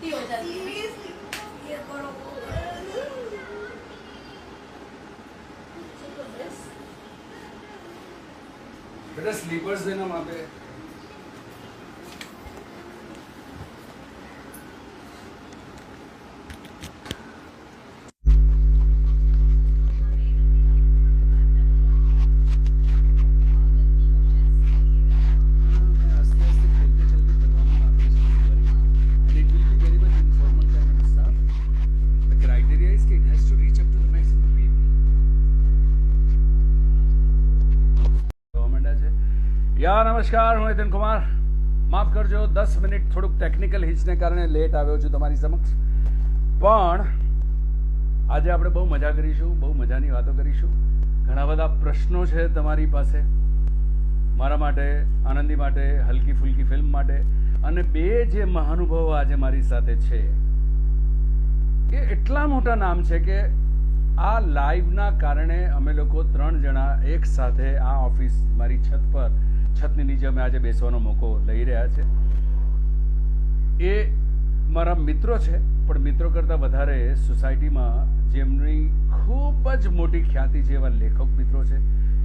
उल्टी हो जाती है। ये करो बेटा स्लीपर्स देना वहाँ पे। નમસ્કાર, હું હિતેન કુમાર. માફ કરજો, 10 મિનિટ થોડુંક ટેકનિકલ હિચને કારણે લેટ આવ્યો છું તમારી સમક્ષ. પણ આજે આપણે બહુ મજા કરીશું, બહુ મજાની વાતો કરીશું. ઘણા બધા પ્રશ્નો છે તમારી પાસે મારા માટે, આનંદી માટે, હલકી ફુલકી ફિલ્મ માટે. અને બે જે મહાનુભાવો આજે મારી સાથે છે એ એટલા મોટા નામ છે કે આ લાઈવના કારણે અમે લોકો 3 જણા એક સાથે આ ઓફિસ મારી છતની નીચે અમે આજે બેસવાનો મોકો લઈ રહ્યા છે. એ મારા મિત્રો છે, પણ મિત્રો કરતાં વધારે સોસાયટીમાં જેમની ખૂબ જ મોટી ખ્યાતિ છે એવા લેખક મિત્રો છે.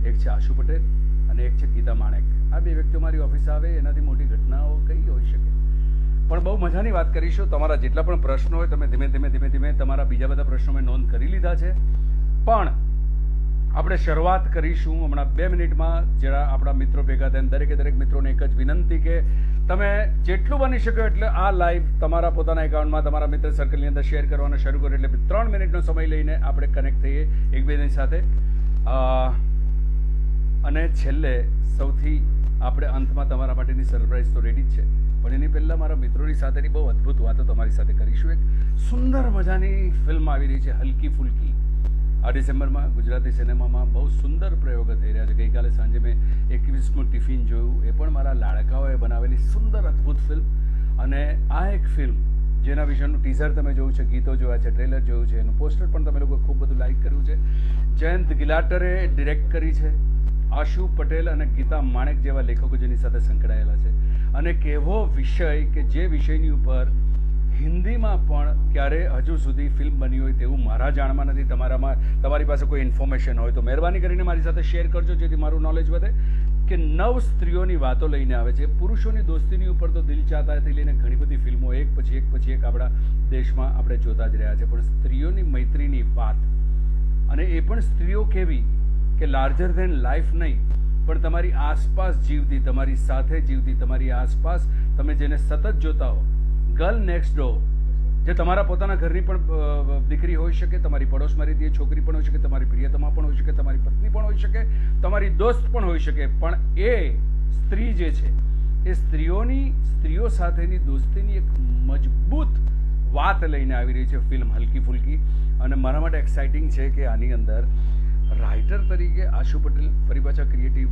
એક છે આશુ પટેલ અને એક છે ગીતા માણેક. આ બે વ્યક્તિઓ મારી ઓફિસ આવે એનાથી મોટી ઘટનાઓ કઈ હોઈ શકે. પણ બહુ મજાની વાત કરીશું. તમારા જેટલા પણ પ્રશ્નો હોય તમે ધીમે તમારા બીજા બધા પ્રશ્નો મેં નોંધ કરી લીધા છે. પણ આપણે શરૂઆત કરીશું હમણાં 2 મિનિટમાં. જરા આપણા મિત્રો ભેગા થઈને દરેક મિત્રોને એક જ વિનંતી કે તમે જેટલું બની શકો એટલે આ લાઈવ તમારા પોતાના એકાઉન્ટમાં તમારા મિત્ર સર્કલની અંદર શેર કરવાનું શરૂ કરો. એટલે 3 મિનિટનો સમય લઈને આપણે કનેક્ટ થઈએ એકબીજાની સાથે. અને છેલ્લે સૌથી આપણે અંતમાં તમારા માટેની સરપ્રાઈઝ તો રેડી જ છે, પણ એની પહેલાં મારા મિત્રોની સાથેની બહુ અદ્ભુત વાતો તમારી સાથે કરીશું. એક સુંદર મજાની ફિલ્મ આવી રહી છે હલકી ફુલકી. આ ડિસેમ્બરમાં ગુજરાતી સિનેમામાં બહુ સુંદર પ્રયોગો થઈ રહ્યા છે. ગઈકાલે સાંજે મેં 21મું ટિફિન જોયું. એ પણ મારા લાડકાઓએ બનાવેલી સુંદર અદ્ભુત ફિલ્મ. અને આ એક ફિલ્મ જેના વિશેનું ટીઝર તમે જોયું છે, ગીતો જોયા છે, ટ્રેલર જોયું છે, એનું પોસ્ટર પણ તમે લોકો ખૂબ બધું લાઈક કર્યું છે. જયંત ગિલાટરે ડિરેક્ટ કરી છે. આશુ પટેલ અને ગીતા માણેક જેવા લેખકો જેની સાથે સંકળાયેલા છે. અને એક એવો વિષય કે જે વિષયની ઉપર હિન્દીમાં પણ ક્યારે હજુ સુધી ફિલ્મ બની હોય તેવું મારા જાણમાં નથી. તમારી પાસે કોઈ ઇન્ફોર્મેશન હોય તો મહેરબાની કરીને મારી સાથે શેર કરજો, જેથી મારું નોલેજ વધે. કે 9 સ્ત્રીઓની વાતો લઈને આવે છે. પુરુષોની દોસ્તીની ઉપર તો દિલ ચાહતાથી લઈને ઘણી બધી ફિલ્મો એક પછી એક આપણા દેશમાં આપણે જોતા જ રહ્યા છે. પણ સ્ત્રીઓની મૈત્રીની વાત, અને એ પણ સ્ત્રીઓ કેવી કે લાર્જર ધેન લાઈફ નહીં, પણ તમારી આસપાસ જીવતી, તમારી સાથે જીવતી, તમારી આસપાસ તમે જેને સતત જોતા હો. ગર્લ નેક્સ્ટ ડોર, જે તમારા પોતાના ઘરની પણ દીકરી હોઈ શકે, તમારી પડોશમાં રહેતી એ છોકરી પણ હોઈ શકે, તમારી પ્રિયતમા પણ હોઈ શકે, તમારી પત્ની પણ હોઈ શકે, તમારી દોસ્ત પણ હોઈ શકે. પણ એ સ્ત્રી જે છે એ સ્ત્રીઓ સાથેની દોસ્તીની એક મજબૂત વાત લઈને આવી રહી છે ફિલ્મ હલકી ફુલકી. અને મારા માટે એક્સાઇટિંગ છે કે આની અંદર રાઇટર તરીકે આશુ પટેલ ફરી પાછા ક્રિએટિવ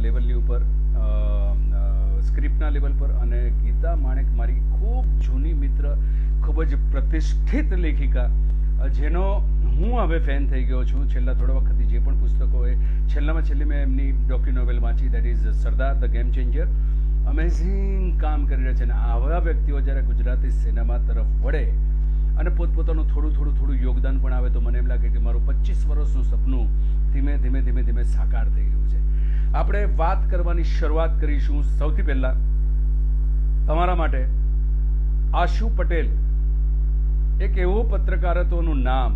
લેવલની ઉપર, સ્ક્રિપ્ટના લેવલ પર, અને ગીતા માણેક મારી ખૂબ જૂની મિત્ર, ખૂબ જ પ્રતિષ્ઠિત લેખિકા, જેનો હું હવે ફેન થઈ ગયો છું. છેલ્લા થોડા વખતથી જે પણ પુસ્તકો હોય, છેલ્લામાં છેલ્લી મેં એમની ડોક્યુ નોવેલ વાંચી, that is Sardar the game changer. Amazing કામ કરી રહ્યા છે. અને આવા વ્યક્તિઓ જ્યારે ગુજરાતી સિનેમા તરફ વળે અને પોતપોતાનું થોડું યોગદાન પણ આવે તો મને એમ લાગે કે મારું 25 વર્ષનું સપનું ધીમે સાકાર થઈ ગયું છે. આપણે વાત કરવાની શરૂઆત કરીશું. સૌથી પહેલાં તમારા માટે આશુ પટેલ એક એવું પત્રકારત્વનું નામ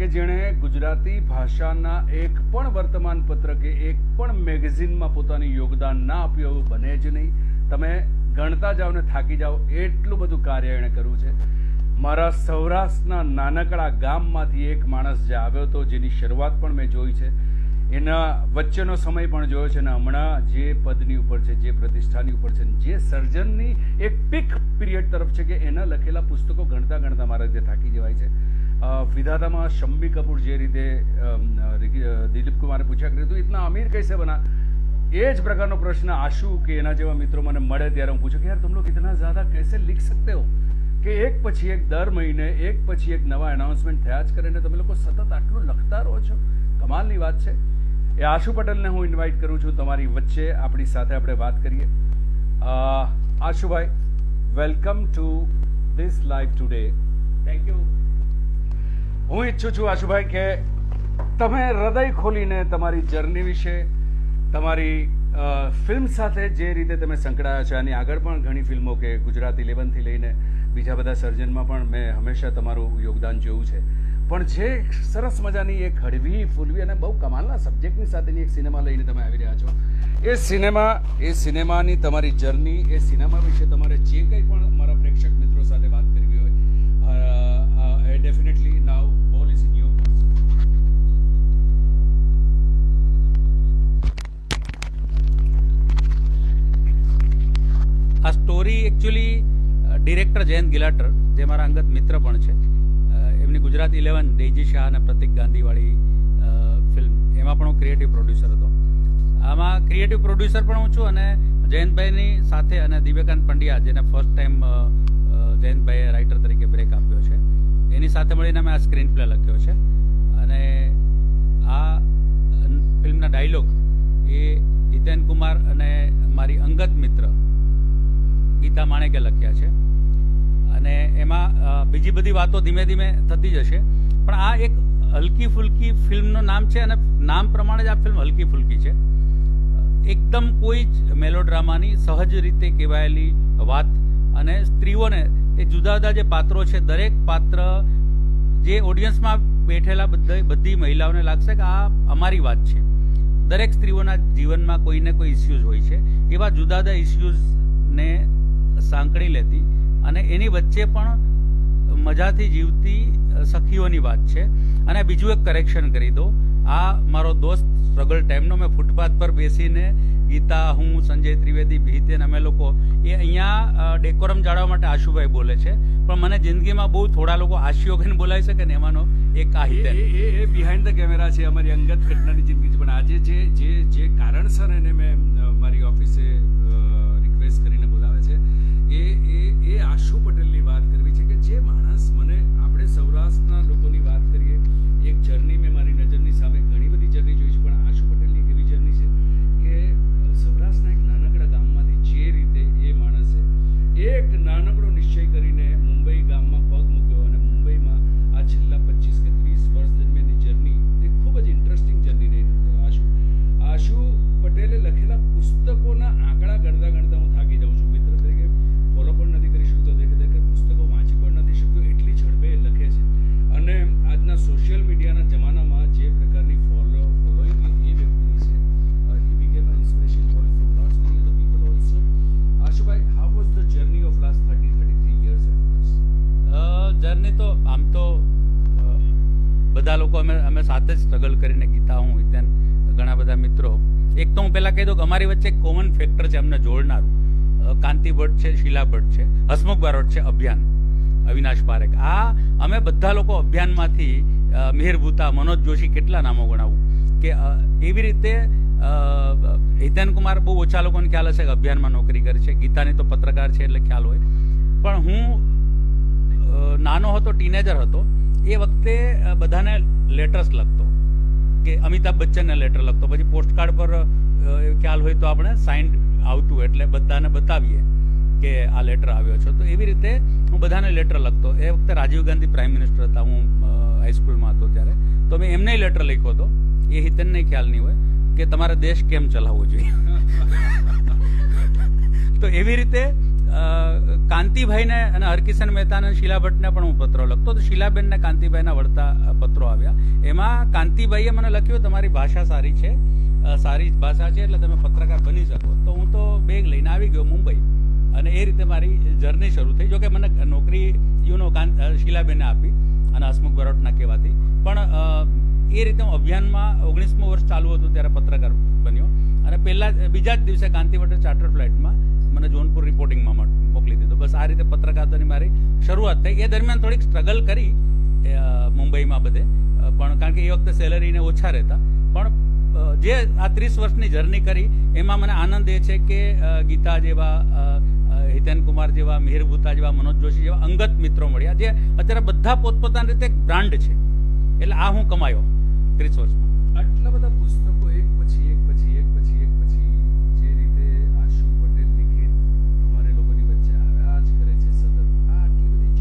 કે જેણે ગુજરાતી ભાષાના એક પણ વર્તમાન પત્ર કે એક પણ મેગેઝિનમાં પોતાનું યોગદાન ના આપ્યું એવું બને જ નહીં. તમે ગણતા જાઓ ને થાકી જાઓ એટલું બધું કાર્ય એણે કર્યું છે. મારા સૌરાષ્ટ્રના નાનકડા ગામમાંથી એક માણસ જે આવ્યો હતો, જેની શરૂઆત પણ મેં જોઈ છે, એના વચ્ચેનો સમય પણ જોયો છે, અને હમણાં જે પદની ઉપર છે, જે પ્રતિષ્ઠાની ઉપર છે, જે સર્જનની એક પીક પિરિયડ તરફ છે, કે એના લખેલા પુસ્તકો ગણતા મારા રીતે થાકી જવાય છે. વિધાતામાં શમ્મી કપૂર જે રીતે દિલીપ કુમારે પૂછ્યા કર્યું હતું, ઇતના અમીર કૈસે બના, એ જ પ્રકારનો પ્રશ્ન આશુ કે એના જેવા મિત્રો મને મળે ત્યારે હું પૂછું કે યાર तुम लोग इतना ज़्यादा कैसे लिख सकते हो, કે એક પછી એક દર મહિને એક પછી એક નવા એનાઉન્સમેન્ટ થયા જ કરે ને તમે લોકો સતત આટલું લખતા રહો છો. કમાલની વાત છે. એ આશુ પટેલને હું ઇન્વાઇટ કરું છું તમારી વચ્ચે, આપણી સાથે આપણે વાત કરીએ. Ashubhai, welcome to this live today. Thank you. હું ઈચ્છું છું આશુભાઈ કે તમે હૃદય ખોલીને તમારી જર્ની વિશે, તમારી ફિલ્મ સાથે જે રીતે તમે સંકળાયા છે, આની આગળ પણ ઘણી ફિલ્મો કે ગુજરાત 11થી લઈને બીજા બધા સર્જનમાં પણ મેં હંમેશા તમારું યોગદાન જોયું છે, પણ જે સરસ મજાની એક હળવી ફૂલવી અને બહુ કમાલના સબ્જેક્ટની સાથેની એક સિનેમા લઈને તમે આવી રહ્યા છો, એ સિનેમાની તમારી જર્ની, એ સિનેમા વિશે તમારે જે કંઈ પણ મારા પ્રેક્ષક મિત્રો સાથે વાત કરવી હોય, definitely now ball is in your. આ સ્ટોરી એકચ્યુઅલી ડિરેક્ટર જયંત ગિલાટર, જે મારા અંગત મિત્ર પણ છે, એમની ગુજરાત 11 ડેઇઝી શાહ અને પ્રતિક ગાંધીવાળી ફિલ્મ, એમાં પણ હું ક્રિએટિવ પ્રોડ્યુસર હતો. આમાં ક્રિએટિવ પ્રોડ્યુસર પણ હું છું અને જયંતભાઈની સાથે અને દિવ્યકાંત પંડ્યા, જેને ફર્સ્ટ ટાઈમ જયંતભાઈએ રાઇટર તરીકે બ્રેક આપ્યો છે, એની સાથે મળીને મેં આ સ્ક્રીન પ્લે લખ્યો છે. અને આ ફિલ્મના ડાયલોગ એ હિતેન કુમાર અને મારી અંગત મિત્ર ગીતા માણેકે લખ્યા છે. અને એમાં બીજી બધી વાતો ધીમે ધીમે થતી જશે, પણ આ એક હલકી ફુલકી ફિલ્મનું નામ છે અને નામ પ્રમાણે જ આ ફિલ્મ હલકી ફુલકી છે. એકદમ કોઈ જ મેલોડ્રામાની સહજ રીતે કહેવાયેલી વાત, અને સ્ત્રીઓને એ જુદા જુદા જે પાત્રો છે, દરેક પાત્ર જે ઓડિયન્સમાં બેઠેલા બધી મહિલાઓને લાગશે કે આ અમારી વાત છે. દરેક સ્ત્રીઓના જીવનમાં કોઈને કોઈ ઇસ્યુઝ હોય છે, એવા જુદા જુદા ઇસ્યુઝને સાંકળી લેતી અને એની વચ્ચે પણ મજાથી જીવતી સખીઓની વાત છે. અને બીજું એક કરેક્શન કરી દો, આ મારો દોસ્ત સ્ટ્રગલ ટાઈમનો, મેં ફૂટપાથ પર બેસીને ગીતા, હું, સંજય ત્રિવેદી, હિતેન, અમે લોકો એ અહીંયા ડેકોરમ જાળવવા માટે આશુભાઈ બોલે છે, પણ મને જિંદગીમાં બહુ થોડા લોકો આશીઓ કહીને બોલાવી શકે ને, એમાંનો એક આ હિતેન. એ બિહાઇન્ડ ધ કેમેરા છે, અમારી અંગત ઘટનાની જિંદગી છે, પણ આજે જે કારણસર એને મેં મારી ઓફિસે રિક્વેસ્ટ કરીને બોલાવે છે, એ આશુ પટેલની વાત કરવી છે કે જે માણસ, મને આપણે સૌરાષ્ટ્રના લોકોની વાત કરીએ, એક જર્ની મેં મારી નજરની સામે ઘણી બધી જર્ની જોઈ છે, પણ આશુ પટેલની એવી જર્ની છે કે સૌરાષ્ટ્રના એક નાનકડા ગામમાંથી જે રીતે એ માણસે એક નાનકડો નિશ્ચય કરીને મુંબઈ ગામમાં પગ મૂક્યો અને મુંબઈમાં આ છેલ્લા 25 કે 30 વર્ષ દરમિયાનની જર્ની એ ખૂબ જ ઇન્ટરેસ્ટિંગ જર્ની રહી. આશુ પટેલે લખેલા પુસ્તકોના આંકડા ગણતા ગણતા હું થાકી જાઉં છું. મિત્ર તરીકે ફોલો પણ નથી કરી શકતો, પુસ્તકો વાંચી પણ નથી શકતો, એટલી ઝડપે એ લખે છે. અને આજના સોશિયલ મીડિયાના જમાનામાં જે પ્રકારની ફોલોઈંગ એ વ્યક્તિની છે, he became an inspiration point for lots many other people also. Ashubhai, how was the journey of last 33 years of yours? Journey તો આમ તો બધા લોકો અમે સાથે જ સ્ટ્રગલ કરીને, ગીતા, હું, હિતેન, ઘણા બધા મિત્રો. એક તો હું પહેલાં કહી દઉં કે અમારી વચ્ચે એક કોમન ફેક્ટર છે અમને જોડનારું, કાંતિ ભટ્ટ છે, શીલા ભટ્ટ છે, હસમુખ બારોટ છે, અભિયાન, અવિનાશ પારેખ. આ અમે બધા લોકો અભિયાનમાંથી, મિહિર ભૂતા, મનોજ જોશી, કેટલા નામો ગણાવું કે એવી રીતે હિતેન કુમાર બહુ ઓછા લોકોને ખ્યાલ હશે કે અભિયાનમાં નોકરી કરી છે. ગીતાની તો પત્રકાર છે એટલે ખ્યાલ હોય, પણ હું નાનો હતો, ટીનેજર હતો, એ વખતે બધાને લેટર્સ લખતો, કે અમિતાભ બચ્ચનને લેટર લખતો, પછી પોસ્ટકાર્ડ પર ખ્યાલ હોય તો આપણે સાઇન્ડ આવતું, એટલે બધાને બતાવીએ કે આ લેટર આવ્યો છે. તો એવી રીતે હું બધાને લેટર લખતો. એ વખતે રાજીવ ગાંધી પ્રાઇમ મિનિસ્ટર હતા, હું હાઈસ્કૂલમાં હતો ત્યારે, તો મેં એમને લેટર લખ્યો હતો. એ હિતેનને ખ્યાલ નહીં હોય કે તમારે દેશ કેમ ચલાવવો જોઈએ. તો એવી રીતે કાંતિભાઈને અને હરકિશન મહેતાને, શીલા ભટ્ટને પણ હું પત્રો લખતો. તો શીલાબેનને કાંતિભાઈના વળતા પત્રો આવ્યા. એમાં કાંતિભાઈએ મને લખ્યું, તમારી ભાષા સારી છે, સારી ભાષા છે, એટલે તમે પત્રકાર બની શકો. તો હું તો બેગ લઈને આવી ગયો મુંબઈ, અને એ રીતે મારી જર્ની શરૂ થઈ. જોકે મને નોકરી શીલાબેને આપી અને હસમુખ બારોટના કહેવાથી, પણ એ રીતે હું અભિયાનમાં 19મું વર્ષ ચાલુ હતું ત્યારે પત્રકાર બન્યો. અને બીજા જ દિવસે કાંતિ ભટ્ટે ચાર્ટર ફ્લાઇટમાં મને જોનપુર રિપોર્ટિંગમાં મોકલી દીધો. બસ આ રીતે પત્રકારની મારી શરૂઆત થઈ. એ દરમિયાન થોડીક સ્ટ્રગલ કરી મુંબઈમાં બધે, પણ કારણ કે એ વખતે સેલરીને ઓછા રહેતા, પણ જે આ 30 વર્ષની જર્ની કરી એમાં મને આનંદ એ છે કે ગીતા જેવા, હિતેન કુમાર જેવા, મિહિર ભૂતા જેવા, મનોજ જોશી જેવા અંગત મિત્રો મળ્યા, જે અત્યારે બધા પોતપોતાની રીતે એક બ્રાન્ડ છે. એટલે આ હું કમાયો 30 વર્ષમાં. આટલા બધા પુસ્તકો એક પછી એક પછી એક પછી એક પછી જે રીતે આશુ પટેલ લિખિત અમારે લોકોની વચ્ચે આવ્યા જ કરે છે સતત, આ આટલી બધી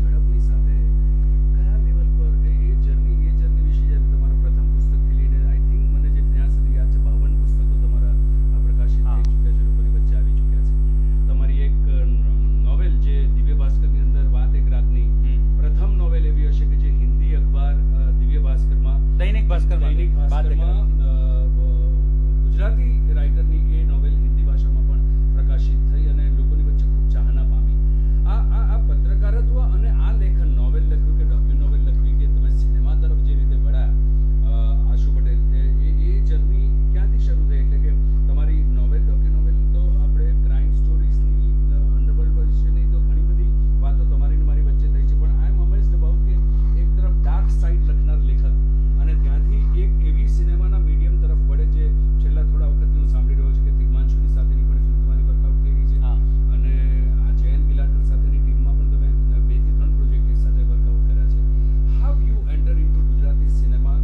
બાત તાજેતરમાં ગુજરાતી રાઇટરની એ નોવેલ હિન્દી ભાષામાં પણ પ્રકાશિત થઈ અને લોકોની વચ્ચે ખૂબ ચાહના પામી. આ પત્રકારત્વ અને આ લેખન, નોવેલ લખવી કે ડોક્યુ નોવેલ લખવી કે તમે સિનેમા તરફ જે રીતે વળ્યા આશુ પટેલ, એ જર્ની ક્યાંથી શરૂ થઈ? એટલે કે તમારી નોવેલ, ડોક્યુ નોવેલ તો આપણે ક્રાઇમ સ્ટોરીઝની, અંડરવર્લ્ડ વિશેની તો ઘણી બધી વાતો તમારી ને મારી વચ્ચે થઈ છે, પણ આઈ એમ અમેઝડ અબાઉટ કે એક તરફ ડાર્ક સાઇડ લખનાર લેખક અને ત્યાંથી એક એવી સિનેમાના મીડિયમ તરફ વળે જે છેલ્લા થોડા વખતથી હું સાંભળી રહ્યો છું કે તિગ્માંશુની સાથેની પણ ફિલ્મ તમારી વર્કઆઉટ થઈ રહી છે. હા. અને આ જયંત ગિલાટર સાથેની ટીમમાં પણ તમે 2 થી 3 પ્રોજેક્ટ એક સાથે વર્કઆઉટ કર્યા છે. How you enter into Gujarati cinema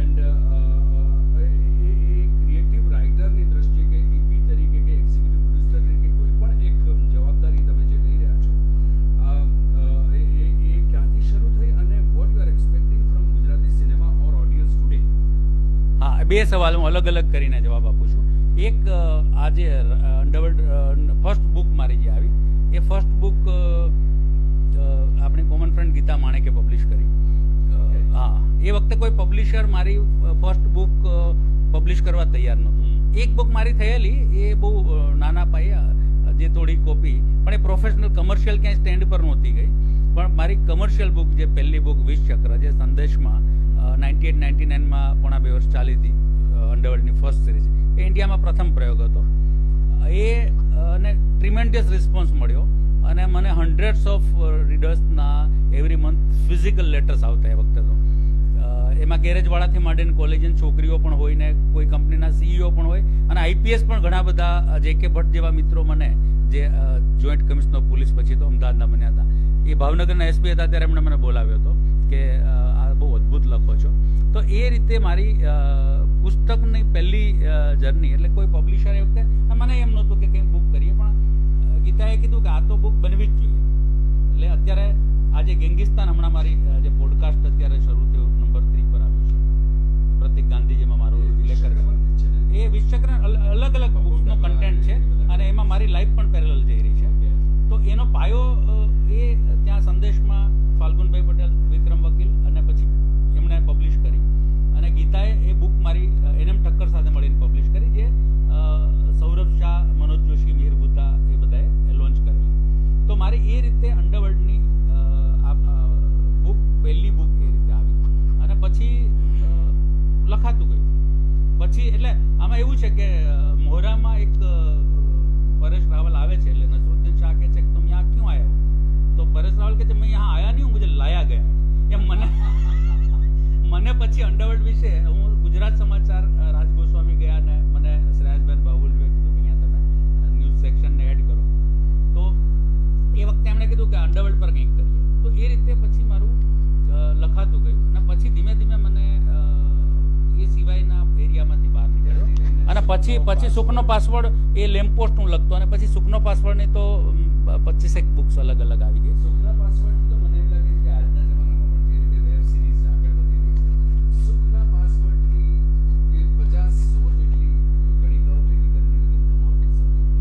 and creative રાઇટરની દ્રષ્ટિએ કે ઈપી તરીકે કે એક્ઝિક્યુટિવ પ્રોડ્યુસર તરીકે કોઈ પણ એક જવાબદારી તમે જે લઈ રહ્યા છો, એ ક્યાંથી શરૂ થઈ અને what you are expecting from Gujarati cinema or audience today? હા, 2 સવાલ હું અલગ અલગ કરીને જવાબ આપું છું. એક, આજે અંડરવર્લ્ડ ફર્સ્ટ બુક મારી જે આવી, એ ફર્સ્ટ બુક આપણી કોમન ફ્રેન્ડ ગીતા માણેકે પબ્લિશ કરી. હા, એ વખતે કોઈ પબ્લિશર મારી ફર્સ્ટ બુક પબ્લિશ કરવા તૈયાર નહોતું. એક બુક મારી થયેલી, એ બહુ નાના પાયે, જે થોડી કોપી, પણ એ પ્રોફેશનલ કમર્શિયલ ક્યાંય સ્ટેન્ડ પર નહોતી ગઈ. પણ મારી કમર્શિયલ બુક, જે પહેલી બુક વિશ ચક્ર, જે સંદેશમાં 98-99માં પોણા 2 વર્ષ ચાલી હતી, અંડરવર્લ્ડની ફર્સ્ટ સિરીઝ, એ ઇન્ડિયામાં પ્રથમ પ્રયોગ હતો. એ અને ટ્રીમેન્ડિયસ રિસ્પોન્સ મળ્યો અને મને હન્ડ્રેડ્સ ઓફ રીડર્સના એવરી મંથ ફિઝિકલ લેટર્સ આવતા એ વખતે તો. એમાં ગેરેજવાળાથી માંડીને કોલેજની છોકરીઓ પણ હોય ને કોઈ કંપનીના સીઈઓ પણ હોય અને આઈપીએસ પણ ઘણા બધા, જે.કે. ભટ્ટ જેવા મિત્રો મને, જે જોઈન્ટ કમિશનર પોલીસ પછી તો અમદાવાદના બન્યા હતા, એ ભાવનગરના એસપી હતા, ત્યારે એમણે મને બોલાવ્યો હતો કે આ બહુ અદ્ભુત લખો છો. તો એ રીતે મારી પુસ્તકની પહેલી જર્ની, એટલે કોઈ પબ્લિશર એ વખતે મને એમ નહોતું કે કંઈ બુક કરીએ, પણ ગીતાએ કીધું કે આ તો બુક બનવી જ જોઈએ. એટલે અત્યારે આજે ગેંગિસ્તાન, હમણાં મારી જે પોડકાસ્ટ અત્યારે શરૂ થયું, નંબર 3 પર આવ્યું છે, પ્રતિક ગાંધી, જેમાં મારો લેખક એ વિશ્વચક્ર અલગ અલગ બુક્સનો કન્ટેન્ટ છે અને એમાં મારી લાઈફ પણ પેરેલલ જઈ રહી છે. તો એનો પાયો એ ત્યાં સંદેશમાં ફાલ્ગુનભાઈ પટેલ, વિક્રમ વકીલ અને પછી એમણે પબ્લિશ કરી. અને ગીતાએ એ બુક મારી એનએમ ઠક્કર સાથે મળીને પબ્લિશ કરી, જે સૌરભ શાહ, મનોજ જોશી, મિહિર ગુતા એ બધાએ લોન્ચ કરેલી. તો મારી એ રીતે અંડરવર્લ્ડની બુક, પહેલી બુક એ રીતે આવી અને પછી લખાતું ગયું. પછી એટલે આમાં એવું છે કે મોહરામાં એક પરેશ રાવલ આવે છે, એટલે નસરુદ્દીન શાહ કહે છે કે તુમ યહાં ક્यों आए हो? તો પરેશ રાવલ કહે છે મેં યહાં આયા નહીં હું, મુझे લાયા ગયા. એમ મને પછી અંડરવર્લ્ડ વિશે, હું ગુજરાત સમાચાર રાજ ગોસ્વામી ગયા ને મને શ્રેયાસબેન બાબુલજીએ કીધું કે અહીંયા તમે ન્યૂઝ સેક્શનને એડ કરો. તો એ વખતે એમણે કીધું કે અંડરવર્લ્ડ પર કંઈક કરીએ. તો એ રીતે પછી મારું લખાતું ગયું અને પછી ધીમે ધીમે મને એ સિવાયના એરિયામાંથી બહાર નીકળ્યો અને પછી સુખનો પાસવર્ડ, એ લેમ્પપોસ્ટ હું લખતો અને પછી સુખનો પાસવર્ડની તો 25 બુક્સ અલગ અલગ આવી ગઈ. સુખના પાસવર્ડ તો મને એમ લાગે કે આજના જમાનામાં પણ જે રીતે વેબ સિરીઝ આગળ વધી રહી છે, સુખના પાસવર્ડની એ 50-100 જેટલી કણિકાઓ ભેગી કરીને you can come out with something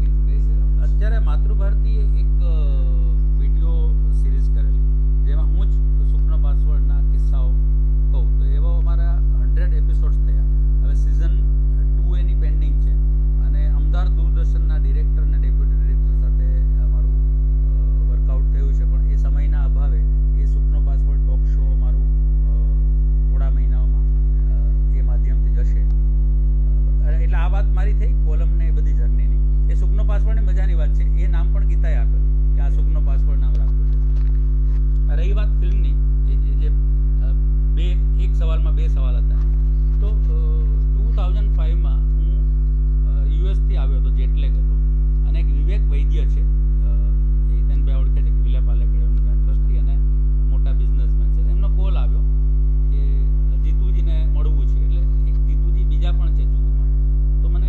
in today's era. અત્યારે માતૃભારતીએ એક વિડીયો સિરીઝ કરેલી, જેમાં હું જ સુખનો પાસવર્ડના કિસ્સાઓ કહું. તો એવો અમારા 100 એપિસોડ્સ થયા. હવે સિઝન 2 એની પેન્ડિંગ છે અને અમદાવાદ દૂરદર્શનના ડિરેક્ટર અને ડેપ્યુટી ડિરેક્ટર સાથે અમારું વર્કઆઉટ થયું છે. પણ એ સમયના અભાવે એ સુખનો પાસવર્ડ ટોક શો અમારું થોડા મહિનાઓમાં એ માધ્યમથી જશે. એટલે આ વાત મારી થઈ કોલમને એ બધી જર્નીની. એ સુખનો પાસવર્ડની મજાની વાત છે, એ નામ પણ ગીતાએ આપેલું કે આ સુખનો પાસવર્ડ નામ રાખવું છે. રહી વાત ફિલ્મની, જે એક સવાલમાં 2 સવાલ હતા. તો 2005માં હું યુએસથી આવ્યો હતો, જેટલેગ હતો, અને એક વિવેક વૈદ્ય છે, હિતેનભાઈ ઓળખે છે, વિલે પાલેકડેના ટ્રસ્ટી અને મોટા બિઝનેસમેન છે. એમનો કોલ આવ્યો કે જીતુજીને મળવું છે. એટલે એક જીતુજી બીજા પણ છે જુગુમાં. તો મેં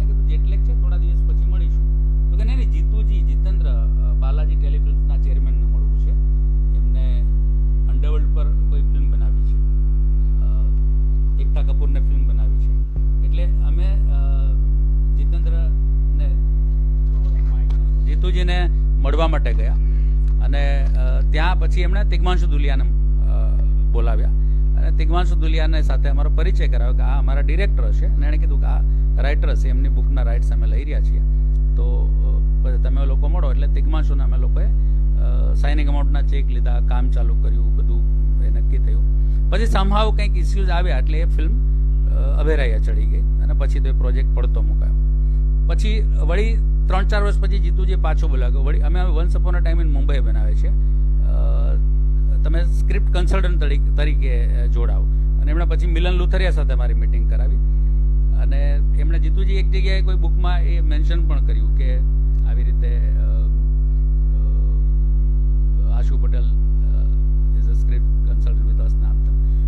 કીધું જેટલેગ છે, થોડા દિવસ પછી મળીશું. તો કે નહીં, જીતુજી, જીતેન્દ્ર, બાલાજી ટેલિફિલ્મ્સના ચેરમેનને મળવું છે. એમને અંડરવર્લ્ડ પર કોઈ ફિલ્મ બનાવી છે, એકતા કપૂરને ફિલ્મ બનાવી છે. એટલે અમે જીતુજીને મળવા માટે ગયા અને ત્યાં પછી એમણે તિગ્માંશુ દુલિયાને બોલાવ્યા અને તિગ્માંશુ દુલિયાને સાથે અમારો પરિચય કરાવ્યો કે આ અમારા ડિરેક્ટર છે, અને એણે કીધું કે આ રાઇટર છે, એમની બુકના રાઇટ્સ અમે લઈ રહ્યા છીએ, તો તમે લોકો મળો. એટલે તિગ્માંશુને અમે લોકોએ સાઇનિંગ અમાઉન્ટના ચેક લીધા, કામ ચાલુ કર્યું, બધું એ નક્કી થયું. પછી સમહાવ કંઈક ઇસ્યુઝ આવ્યા એટલે એ ફિલ્મ અભેરાયા ચડી ગઈ, અને પછી તો એ પ્રોજેક્ટ પડતો મુકાયો. પછી વળી 3-4 વર્ષ પછી જીતુજી પાછો બોલાવ્યો. વળી અમે once upon a time in Mumbai બનાવે છે, તમે સ્ક્રિપ્ટ કન્સલ્ટન્ટ તરીકે જોડાઓ. અને એમણે પછી મિલન લુથરિયા સાથે મારી મિટિંગ કરાવી, અને એમણે જીતુજી એક જગ્યાએ કોઈ બુકમાં એ મેન્શન પણ કર્યું કે આવી રીતે Ashu Patel is a script consultant with us નામ.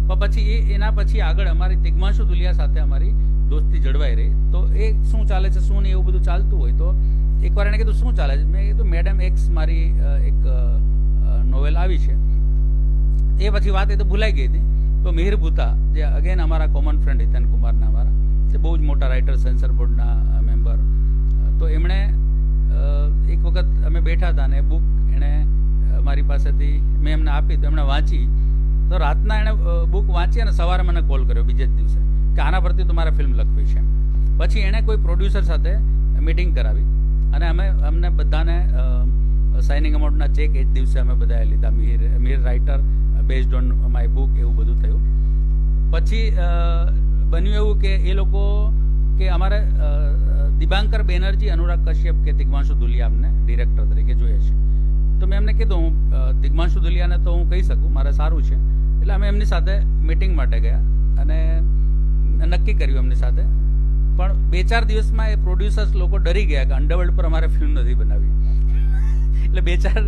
પણ પછી એના પછી આગળ અમારી તિગ્માંશુ દુલિયા સાથે અમારી દોસ્તી જળવાઈ રહી. તો એ શું ચાલે છે શું નહીં એવું બધું ચાલતું હોય, તો એકવાર એણે કીધું શું ચાલે છે, મેં કીધું મેડમ એક્સ મારી એક નોવેલ આવી છે. એ પછી વાત એ તો ભૂલાઈ ગઈ હતી. તો મિહિર ભૂતા, જે અગેન અમારા કોમન ફ્રેન્ડ હિતેન કુમારના, અમારા જે બહુ જ મોટા રાઇટર, સેન્સર બોર્ડના મેમ્બર, તો એમણે એક વખત અમે બેઠા હતા અને એ બુક એણે મારી પાસેથી મેં એમને આપી, તો એમણે વાંચી. તો રાતના એણે બુક વાંચી અને સવારે મને કોલ કર્યો બીજે જ દિવસે કે આના પરથી તો મારે ફિલ્મ લખવી છે. પછી એણે કોઈ પ્રોડ્યુસર સાથે મિટિંગ કરાવી, અને અમને બધાને સાઇનિંગ અમાઉન્ટના ચેક એ જ દિવસે અમે બધાએ લીધા. Mihir writer based on my book, એવું બધું થયું. પછી બન્યું એવું કે એ લોકો કે અમારે દિબાંકર બેનર્જી, અનુરાગ કશ્યપ કે તિગ્માંશુ દુલિયા અમને ડિરેક્ટર તરીકે જોઈએ છે. તો મેં એમને કીધું હું તિગ્માંશુ દુલિયાને તો હું કહી શકું, મારે સારું છે. એટલે અમે એમની સાથે મિટિંગ માટે ગયા અને નક્કી કર્યું એમની સાથે. પણ 2-4 દિવસમાં એ પ્રોડ્યુસર્સ લોકો ડરી ગયા કે અંડરવર્લ્ડ પર અમારે ફિલ્મ નથી બનાવી. એટલે 2-4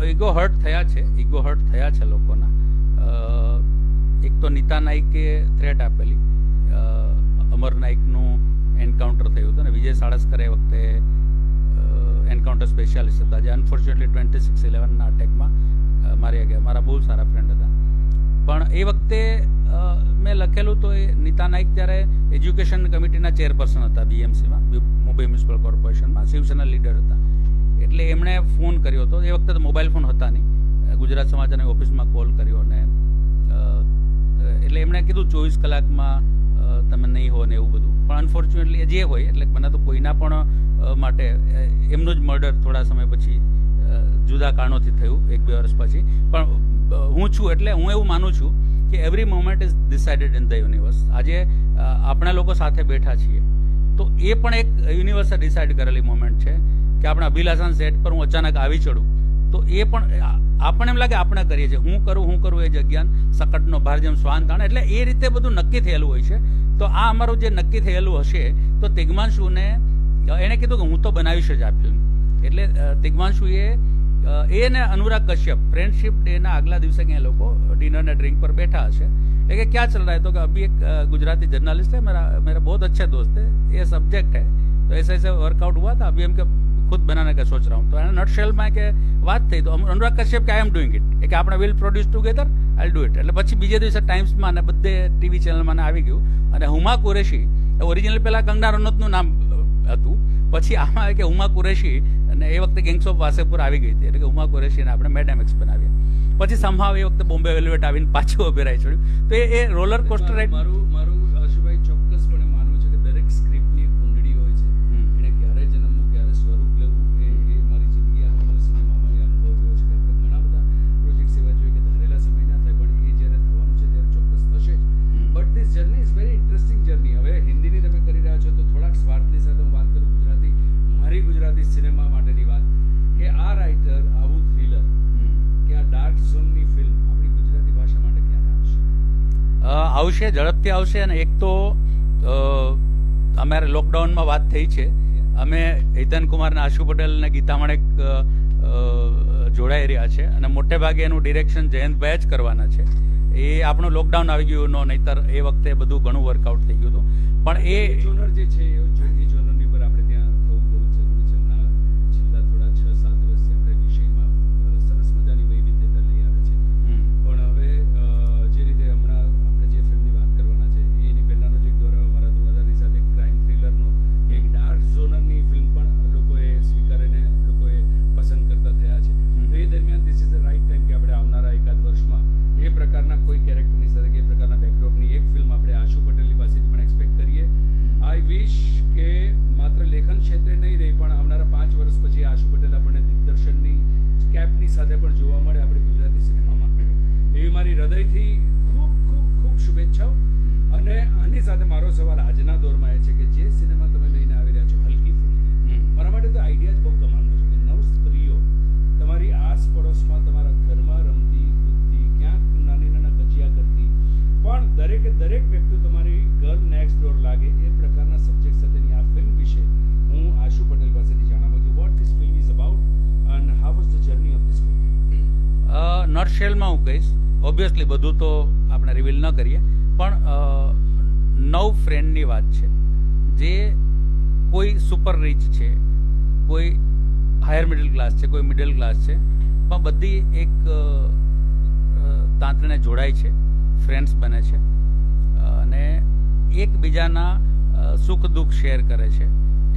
ઈગો હર્ટ થયા છે લોકોના. એક તો નીતા નાઈકે થ્રેટ આપેલી, અમર નાઈકનું એન્કાઉન્ટર થયું હતું, અને વિજય સાળસ્કર એ વખતે એન્કાઉન્ટર સ્પેશિયાલિસ્ટ હતા, જે અનફોર્ચ્યુનેટલી 26/11ના અટેકમાં માર્યા ગયા. મારા બહુ સારા ફ્રેન્ડ હતા. પણ એ વખતે મેં લખેલું તો એ નીતા નાઈક ત્યારે એજ્યુકેશન કમિટીના ચેરપર્સન હતા બીએમસીમાં, મુંબઈ મ્યુનિસિપલ કોર્પોરેશનમાં, શિવસેના લીડર હતા. એટલે એમણે ફોન કર્યો હતો. એ વખતે તો મોબાઈલ ફોન હતા નહીં. ગુજરાત સમાચારની ઓફિસમાં કોલ કર્યો, અને એટલે એમણે કીધું 24 કલાકમાં તમે નહીં હો ને એવું બધું. પણ અનફોર્ચ્યુનેટલી જે હોય, એટલે મને તો કોઈના પણ માટે એમનું જ મર્ડર થોડા સમય પછી જુદા કારણોથી થયું, 1-2 વર્ષ પછી. પણ હું છું એટલે હું એવું માનું છું કે every moment is decided in the universe. આજે આપણે લોકો સાથે બેઠા છીએ, તો એ પણ એક યુનિવર્સે ડિસાઇડ કરેલી મોમેન્ટ છે કે આપણે અભિલાષાના સેટ પર હું અચાનક આવી ચડું, તો એ પણ આપણને એમ લાગે આપણે કરીએ છીએ. હું કરું એ જગ્યાન સકટનો ભાર જેમ શ્વાન તાણે. એટલે એ રીતે બધું નક્કી થયેલું હોય છે. તો આ અમારું જે નક્કી થયેલું હશે, તો તિગ્માંશુને એણે કીધું કે હું તો બનાવીશ જ આ ફિલ્મ. એટલે તિગ્માંશુએ ને અનુરાગ કશ્યપ ફ્રેન્ડશિપ ડેના આગલા દિવસે ક્યાં લોકો ડિનર ને ડ્રિંક પર બેઠા હશે. એ કે ક્યાં ચલ રહા है, तो अभी एक गुजराती जर्नलिस्ट है मेरा बहुत अच्छा दोस्त है, ये सब्जेक्ट है, तो ऐसे वर्कआउट हुआ था, अभी हम के खुद बनाने का सोच रहा हूँ. तो नटशेल में કે વાત થઈ, તો અનુરાગ કશ્યપ કે આઈ એમ ડુઈંગ ઇટ, કે આપણે will produce together, I do it. એટલે પછી બીજે દિવસે ટાઈમ્સમાં અને બધે ટીવી ચેનલમાં આવી ગયું. અને હુમા કુરેશી ઓરિજિનલ પહેલાં કંગના રનૌતનું નામ હતું, પછી આમાં કે હુમા કુરેશી, અને એ વખતે ગેંગ્સ ઓફ વાસેપુર આવી ગઈ હતી, એટલે કે હુમા કુરેશીને આપણે મેડમ એક્સ બનાવ્યા. પછી સંભાવ એ વખતે બોમ્બે વેલ્વેટ આવીને પાછું અભિરાઈ છોડ્યું. તો એ રોલર કોસ્ટર રાઈડ. મારું આશુભાઈ ચોક્કસપણે માનવું છે કે દરેક સ્ક્રિપ્ટની કુંડળી હોય છે. એને ક્યારે જન્મવું, ક્યારે સ્વરૂપ લેવું, એ મારી જિંદગી આખો સિનેમામાં એ અનુભવ રહ્યો છે કે આપણે ઘણા બધા પ્રોજેક્ટ્સ એવા જોઈએ કે ધારેલા સમય ના થાય, પણ એ જ્યારે થવાનું છે ત્યારે ચોક્કસ થશે જ. But this journey is very interesting journey. હવે હિન્દીની તમે કરી રહ્યા છો, તો થોડાક સ્વાર્થની સાથે હું વાત કરું મારી ગુજરાતી સિનેમા માટેની વાત, કે આ રાઇટર આવું થ્રિલર કે આ ડાર્ક ઝોનની ફિલ્મ આપણી ગુજરાતી ભાષા માટે ક્યારે આવશે? ઝડપથી આવશે. અને એક તો અમારે લોકડાઉનમાં વાત થઈ છે, અમે હિતેન કુમાર ને આશુ પટેલ ને ગીતા માણેક જોડાઈ રહ્યા છે, અને મોટે ભાગે એનું ડિરેક્શન જયંતભાઈ જ કરવાના છે. એ આપણું લોકડાઉન આવી ગયું નો, નહીતર એ વખતે બધું ઘણું વર્કઆઉટ થઈ ગયું હતું. પણ એ જોનર જે છે એ જોનરની પર આપણે ત્યાં થવું બહુ જરૂરી છે. હમણાં છેલ્લા થોડા 6-7 વર્ષથી આપણે વિષયમાં સરસ મજાની વૈવિધ્યતા લઈ આવે છે. પણ હવે જે રીતે હમણાં આપણે હૃદયથી ખૂબ ખૂબ ખૂબ શુભેચ્છાઓ. અને આની સાથે મારો સવાલ આજના દોરમાં એ છે કે જે સિનેમા તમે લઈને આવી રહ્યા છો હલકી ફૂલકી, મારા માટે તો આઈડિયા જ બહુ કમાલનો છે કે 9 સ્ત્રીઓ તમારી આસપડોશમાં તમારા ઘરમાં રમતી કૂદતી ક્યાંક નાની નાના કજિયા કરતી, પણ દરેકે દરેક વ્યક્તિ તમારી ગર્લ નેક્સ્ટ ડોર લાગે એ પ્રકારના સબ્જેક્ટ સાથેની આ ફિલ્મ વિશે હું આશુ પટેલ પાસેથી જાણવા માંગુ what this film is about and how was the journey of this film. નટશેલમાં હું કહીશ, ઓબ્વિયસલી બધું તો આપણે રિવીલ ન કરીએ, પણ 9 ફ્રેન્ડની વાત છે જે કોઈ સુપર રીચ છે, કોઈ હાયર મિડલ ક્લાસ છે, કોઈ મિડલ ક્લાસ છે, પણ બધી એક તાંત્રને જોડાય છે, ફ્રેન્ડ્સ બને છે અને એકબીજાના સુખ દુઃખ શેર કરે છે.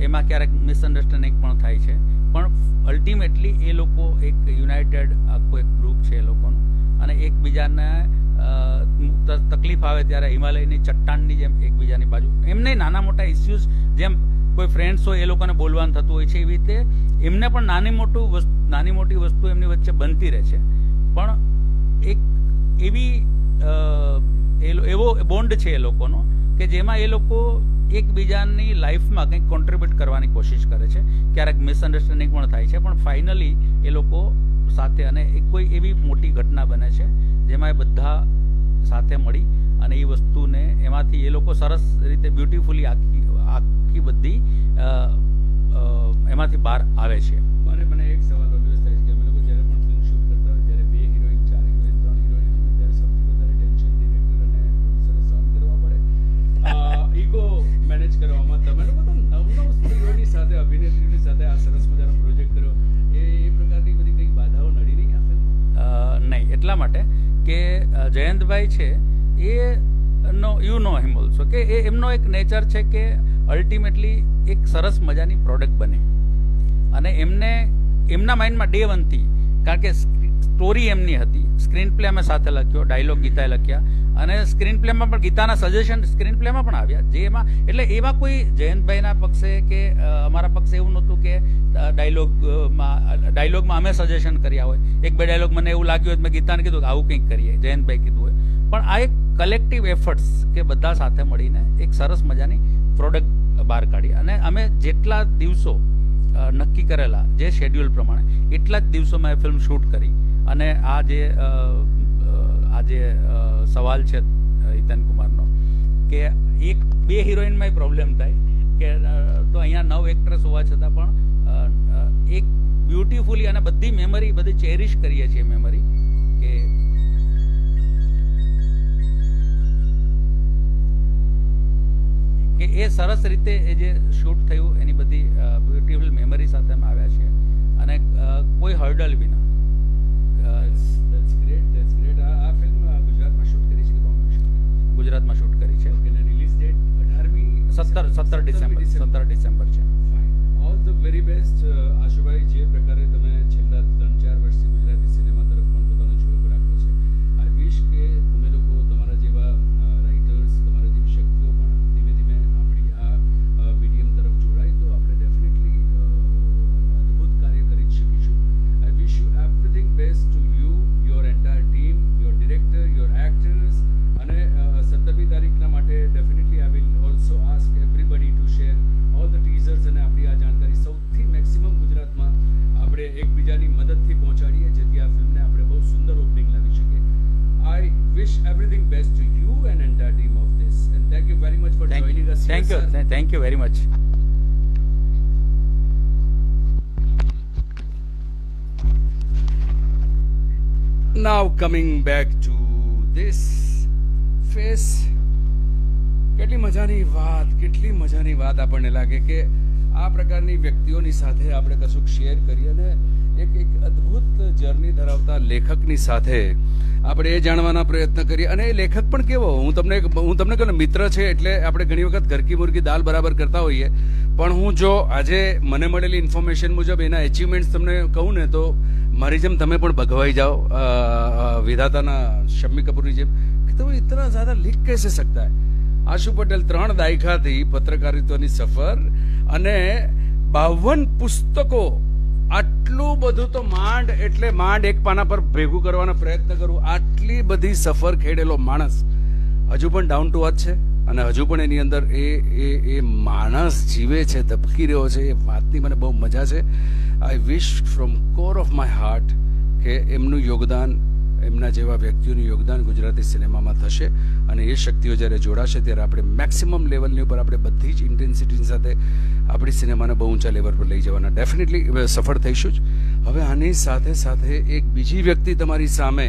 એમાં ક્યારેક મિસઅન્ડરસ્ટેન્ડિંગ પણ થાય છે, પણ અલ્ટિમેટલી એ લોકો એક યુનાઇટેડ આખું એક ગ્રુપ છે એ લોકોનું, અને એકબીજાને તકલીફ આવે ત્યારે હિમાલયની ચટ્ટાનની જેમ એકબીજાની બાજુ, એમને નાના મોટા ઇસ્યુઝ જેમ કોઈ ફ્રેન્ડ્સ હોય એ લોકોને બોલવાનું થતું હોય છે, એવી રીતે એમને પણ નાની મોટી વસ્તુ એમની વચ્ચે બનતી રહે છે, પણ એક એવી એવો બોન્ડ છે એ લોકોનો કે જેમાં એ લોકો એકબીજાની લાઈફમાં કંઈક કોન્ટ્રીબ્યુટ કરવાની કોશિશ કરે છે. ક્યારેક મિસઅન્ડરસ્ટેન્ડિંગ પણ થાય છે, પણ ફાઇનલી એ લોકો સાથે અને એક કોઈ એવી મોટી ઘટના બને છે જેમાં એ બધા સાથે મળી અને એ વસ્તુને એમાંથી એ લોકો સરસ રીતે બ્યુટીફુલી આખી બધી એમાંથી બહાર આવે છે. મને એક સવાલ ઓલવેઝ થાય છે કે અમે લોકો જ્યારે પણ ફિલ્મ શૂટ કરતા હોય ત્યારે 2 હિરોઈન 4 હિરોઈન 3 હિરોઈન ત્યારે સૌથી વધારે ટેન્શન ડિરેક્ટર અને પ્રોડ્યુસરે સહન કરવા પડે ઈગો મેનેજ કરવામાં. તમે લોકો તો 9 સ્ત્રીઓની સાથે અભિનેત્રીઓની સાથે આ સરસ મજાનો પ્રોજેક્ટ કર્યો, એ પ્રકારની બધી કંઈક બાધાઓ નડી નહીં આ ફિલ્મમાં? નહીં, એટલા માટે કે જયંતભાઈ છે એ યુ નો હિમ ઓલ્સો કે એમનો એક નેચર છે કે અલ્ટિમેટલી એક સરસ મજાની પ્રોડક્ટ બને, અને એમના માઇન્ડમાં ડે 1 થી, કારણ કે સ્ટોરી એમની હતી, સ્ક્રીન પ્લે અમે સાથે લખ્યો, ડાયલોગ ગીતાએ લખ્યા, અને સ્ક્રીન પ્લેમાં પણ ગીતાના સજેશન સ્ક્રીન પ્લેમાં પણ આવ્યા, જે એમાં એટલે એમાં કોઈ જયંતભાઈના પક્ષે કે અમારા પક્ષે એવું નહોતું કે ડાયલોગમાં અમે સજેશન કર્યા હોય. 1-2 ડાયલોગ મને એવું લાગ્યું હોય મેં ગીતાને કીધું કે આવું કંઈક કરીએ, જયંતભાઈ કીધું હોય, પણ આ એક કલેક્ટિવ એફર્ટ્સ કે બધા સાથે મળીને એક સરસ મજાની પ્રોડક્ટ બહાર કાઢી. અને અમે જેટલા દિવસો નક્કી કરેલા જે શેડ્યુલ પ્રમાણે એટલા જ દિવસોમાં એ ફિલ્મ શૂટ કરી. અને આ જે સવાલ છે હિતેન કુમારનો કે 1-2 હિરોઈનમાં પ્રોબ્લેમ થાય કે તો અહીંયા 9 એક્ટ્રેસ હોવા છતાં પણ એક બ્યુટીફુલી અને બધી મેમરી બધી ચેરિશ કરીએ છીએ મેમરી કે એ સરસ રીતે એ જે શૂટ થયું એની બધી બ્યુટીફુલ મેમરી સાથે અમે આવ્યા છીએ, અને કોઈ હર્ડલ વિના. That's great. આ ફિલ્મ ગુજરાતમાં શૂટ કરી છે કે બોમ્બે શૂટ કરી છે? ગુજરાતમાં શૂટ કરી છે. ઓકે, અને રિલીઝ ડેટ 17 ડિસેમ્બર છે. All the very best Ashubhai. જે પ્રકારે તમે છેલ્લા 3-4 વર્ષથી ગુજરાતી સિનેમા તરફ પણ પોતાનો ઝોક રાખ્યો છે, આઈ વિશ કે તમે લોકો તમારા જેવા રાઇટર્સ, તમારા જેવી શક્તિઓ પણ ધીમે ધીમે આપણી આ મીડિયમ તરફ જોડાય તો આપણે ડેફિનેટલી અદ્ભુત કાર્ય કરી જ શકીશું. I wish you everything best to you, your entire team, your director, your actors. અને 17મી તારીખના માટે definitely I will also ask everybody to share all the teasers, અને આપણી આ જાણકારી સૌથી મેક્સિમમ ગુજરાતમાં આપણે એકબીજાની મદદથી પહોંચાડીએ, જેથી આ ફિલ્મને આપણે બહુ સુંદર ઓપનિંગ લાવી શકીએ. I wish everything best to you and entire team of this, and thank you very much for joining us. Thank you very much. Now coming back to this face, કેટલી મજાની વાત આપણને લાગે કે આ પ્રકારની વ્યક્તિઓની સાથે આપણે કશુંક શેર કરીએ, અને એક અદ્ભુત જર્ની ધરાવતા લેખકની સાથે આપણે એ જાણવાના પ્રયત્ન કરીએ. અને એ લેખક પણ કેવો, હું તમને કહું મિત્ર છે એટલે આપણે ઘણી વખત ઘર કી મુર્ગી દાલ બરાબર કરતા હોઈએ, પણ હું જો આજે મને મળેલી ઇન્ફોર્મેશન મુજબ એના એચિવમેન્ટ્સ તમને કહું ને તો મારી જેમ તમે પણ ભગવાઈ જાઓ વિધાતાના શમ્મી કપૂરની જેમ કે તો ઇતના જ્યાદા લિખ कैसे सकता है. આશુ પટેલ 3 દાયકાથી પત્રકારિત્વની સફર અને 52 પુસ્તકો આટલું બધું તો માંડ એટલે માંડ એક પાના પર ભેગું કરવાનો પ્રયત્ન કરું. આટલી બધી સફર ખેડેલો માણસ હજુ પણ ડાઉન ટુ અર્થ છે અને હજુ પણ એની અંદર એ માણસ જીવે છે, ધબકી રહ્યો છે. એ વાતની મને બહુ મજા છે. I wish from core of my heart કે એમનું યોગદાન, એમના જેવા વ્યક્તિઓનું યોગદાન ગુજરાતી સિનેમામાં થશે અને એ શક્તિઓ જ્યારે જોડાશે ત્યારે આપણે મેક્સિમમ લેવલની ઉપર આપણે બધી જ ઇન્ટેન્સિટી સાથે આપણી સિનેમાને બહુ ઊંચા લેવલ પર લઈ જવાના ડેફિનેટલી સફળ થઈશું જ. હવે આની સાથે સાથે એક બીજી વ્યક્તિ તમારી સામે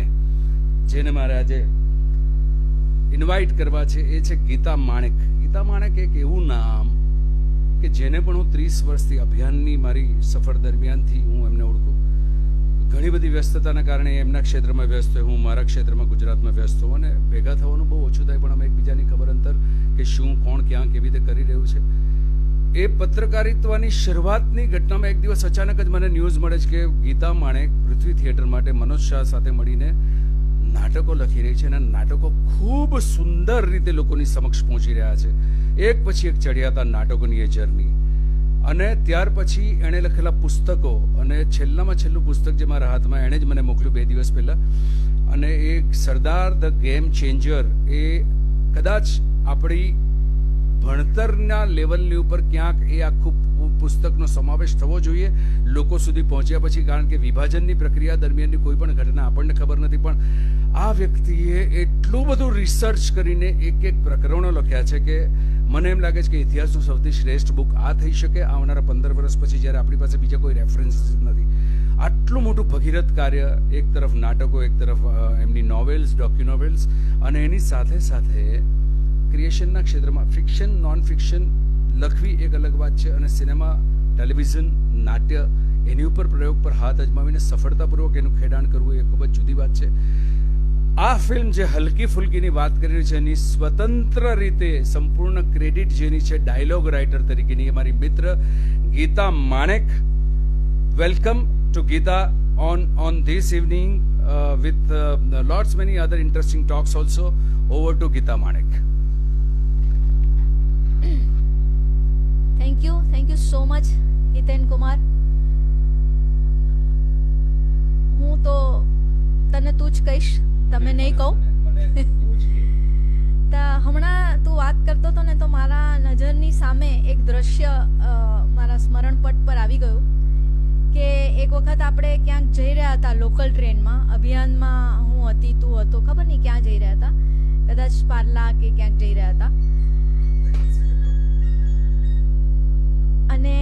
જેને મારે આજે ઇન્વાઇટ કરવા છે એ છે ગીતા માણેક. ગીતા માણેક એક એવું નામ કે જેને પણ હું 30 વર્ષથી અભિયાનની મારી સફર દરમિયાનથી હું એમને ઓળખું. ઘણી બધી વ્યસ્તતાના કારણે એમના ક્ષેત્રમાં વ્યસ્ત હોય, હું મારા ક્ષેત્રમાં ગુજરાતમાં વ્યસ્ત હોઉં અને ભેગા થવાનું બહુ ઓછું થાય, પણ અમે એકબીજાની ખબર અંતર કે શું કોણ ક્યાં કેવી રીતે કરી રહ્યું છે. એ પત્રકારિત્વની શરૂઆતની ઘટનામાં એક દિવસ અચાનક જ મને ન્યૂઝ મળે છે કે ગીતા માણેક પૃથ્વી થિયેટર માટે મનોજ શાહ સાથે મળીને નાટકો લખી રહી છે અને નાટકો ખૂબ સુંદર રીતે લોકોની સમક્ષ પહોંચી રહ્યા છે. એક પછી એક ચડ્યા હતા નાટકોની એ જર્ની. અને ત્યાર પછી એણે લખેલા પુસ્તકો અને છેલ્લામાં છેલ્લું પુસ્તક જે મારા હાથમાં એણે જ મને મોકલ્યું 2 દિવસ પહેલાં, અને એ સરદાર ધ ગેમ ચેન્જર એ કદાચ આપણી ભણતરના લેવલની ઉપર ક્યાંક એ આખું પુસ્તકનો સમાવેશ થવો જોઈએ લોકો સુધી પહોંચ્યા પછી. કારણ કે વિભાજનની પ્રક્રિયા દરમિયાનની કોઈ પણ ઘટના આપણને ખબર નથી, પણ આ વ્યક્તિએ એટલું બધું રિસર્ચ કરીને એક પ્રકરણો લખ્યા છે કે મને એમ લાગે છે કે ઇતિહાસનું સૌથી શ્રેષ્ઠ બુક આ થઈ શકે આવનારા 15 વર્ષ પછી, જ્યારે આપણી પાસે બીજા કોઈ રેફરન્સીસ નથી. આટલું મોટું ભગીરથ કાર્ય, એક તરફ નાટકો, એક તરફ એમની નોવેલ્સ, ડોક્યુનોવેલ્સ, અને એની સાથે સાથે ક્રિએશનના ક્ષેત્રમાં ફિક્શન, નોન ફિક્શન લખવી એક અલગ વાત છે, અને સિનેમા, ટેલિવિઝન, નાટ્ય એની ઉપર પ્રયોગ પર હાથ અજમાવીને સફળતાપૂર્વક એનું ખેડાણ કરવું એ ખૂબ જ જુદી વાત છે. આ ફિલ્મ જે હલકી ફુલકીની વાત કરી રહી છે એની સ્વતંત્ર રીતે સંપૂર્ણ ક્રેડિટ જેની છે ડાયલોગ રાઇટર તરીકેની અમારી મિત્ર Geeta Manek. Welcome to Geeta on this evening with lots many other interesting talks also. Over to Geeta Manek. Thank you so much Hiten Kumar. હું તો તને તું જ કહીશ, તમે નહીં કહું. હમણાં તું વાત કરતો હતો ને તો મારા નજરની સામે એક દ્રશ્ય મારા સ્મરણપટ પર આવી ગયું કે એક વખત આપણે ક્યાંક જઈ રહ્યા હતા લોકલ ટ્રેનમાં, અભિયાનમાં હું હતી, તું હતો, ખબર નહીં ક્યાં જઈ રહ્યા હતા, કદાચ પાર્લા કે ક્યાંક જઈ રહ્યા હતા. અને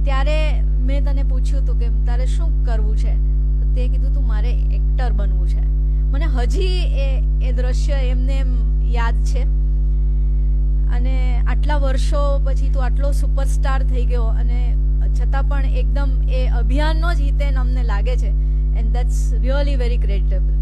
ત્યારે મેં તને પૂછ્યું હતું કે તારે શું કરવું છે, તો તે કીધું તું મારે એક્ટર બનવું છે. મને હજી એ દ્રશ્ય એમને એમ યાદ છે. અને આટલા વર્ષો પછી તું આટલો સુપરસ્ટાર થઈ ગયો અને છતાં પણ એકદમ એ અભિયાનનો જ હિતેન અમને લાગે છે, એન્ડ ધેટ્સ રિયલી વેરી ક્રેડિટેબલ.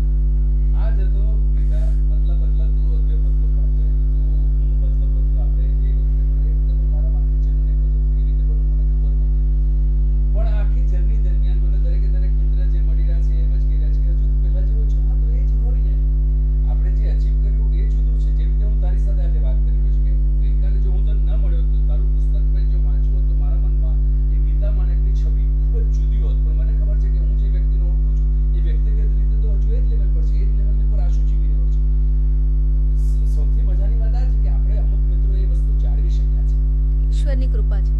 ઈશ્વરની કૃપા છે.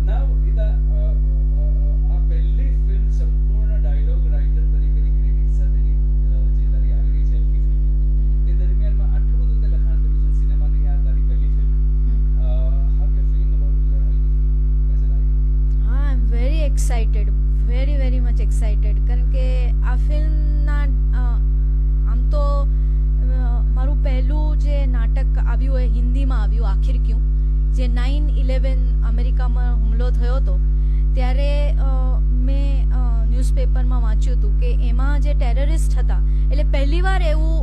Now, Geeta, આ પહેલી ફિલ્મ સંપૂર્ણ ડાયલોગ રાઇટર તરીકેની ક્રેડિટ સાથેની જે તારી આવી રહી છે હલકી ફિલ્મ, એ દરમિયાનમાં આટલું બધું તે લખાણ કર્યું છે સિનેમાની. આ તારી પહેલી ફિલ્મ. How you feeling about your Halki film? કેસે લાગી? હા, I am very excited, very much excited. કારણ કે આ ફિલ્મના આમ તો મારું પહેલું જે નાટક આવ્યું હોય હિન્દીમાં આવ્યું, આખિર ક્યું, જે 9/11 અમેરિકામાં હુમલો થયો હતો ત્યારે મેં ન્યૂઝપેપરમાં વાંચ્યું હતું કે એમાં જે ટેરરિસ્ટ હતા, એટલે પહેલીવાર એવું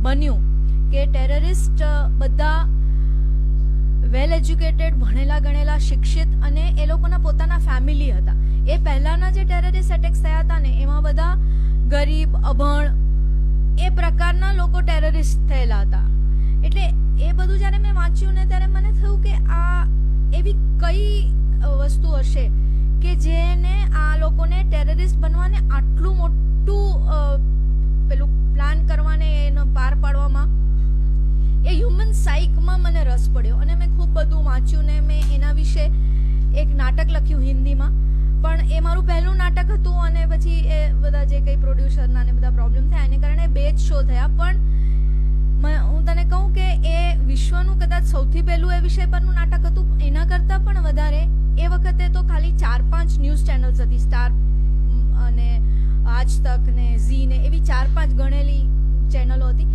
બન્યું કે ટેરરિસ્ટ બધા વેલ એજ્યુકેટેડ, ભણેલા ગણેલા, શિક્ષિત, અને એ લોકોના પોતાના ફેમિલી હતા. એ પહેલાના જે ટેરરિસ્ટ એટેક્સ થયા હતા ને એમાં બધા ગરીબ, અભણ, એ પ્રકારના લોકો ટેરરિસ્ટ થયેલા હતા. એટલે એ બધું જ્યારે મેં વાંચ્યું ને ત્યારે મને થયું કે આ એવી કઈ વસ્તુ હશે કે જેને આ લોકોને ટેરરિસ્ટ બનવાને આટલું મોટું પેલું પ્લાન કરવાને એને પાર પાડવામાં એ હ્યુમન સાઇકમાં મને રસ પડ્યો અને મેં ખૂબ બધું વાંચ્યું ને મેં એના વિશે એક નાટક લખ્યું હિન્દીમાં. પણ એ મારું પહેલું નાટક હતું અને પછી એ બધા જે કંઈ પ્રોડ્યુસરના ને બધા પ્રોબ્લેમ થયા એને કારણે 2 જ શો થયા. પણ હું તને કહું કે એ વિશ્વનું કદાચ સૌથી પહેલું એ વિષય પરનું નાટક હતું. એના કરતાં પણ વધારે એ વખતે તો ખાલી 4-5 ન્યૂઝ ચેનલ્સ હતી, સ્ટાર અને આજ તક ને ઝી ને એવી 4-5 ગણેલી ચેનલો હતી.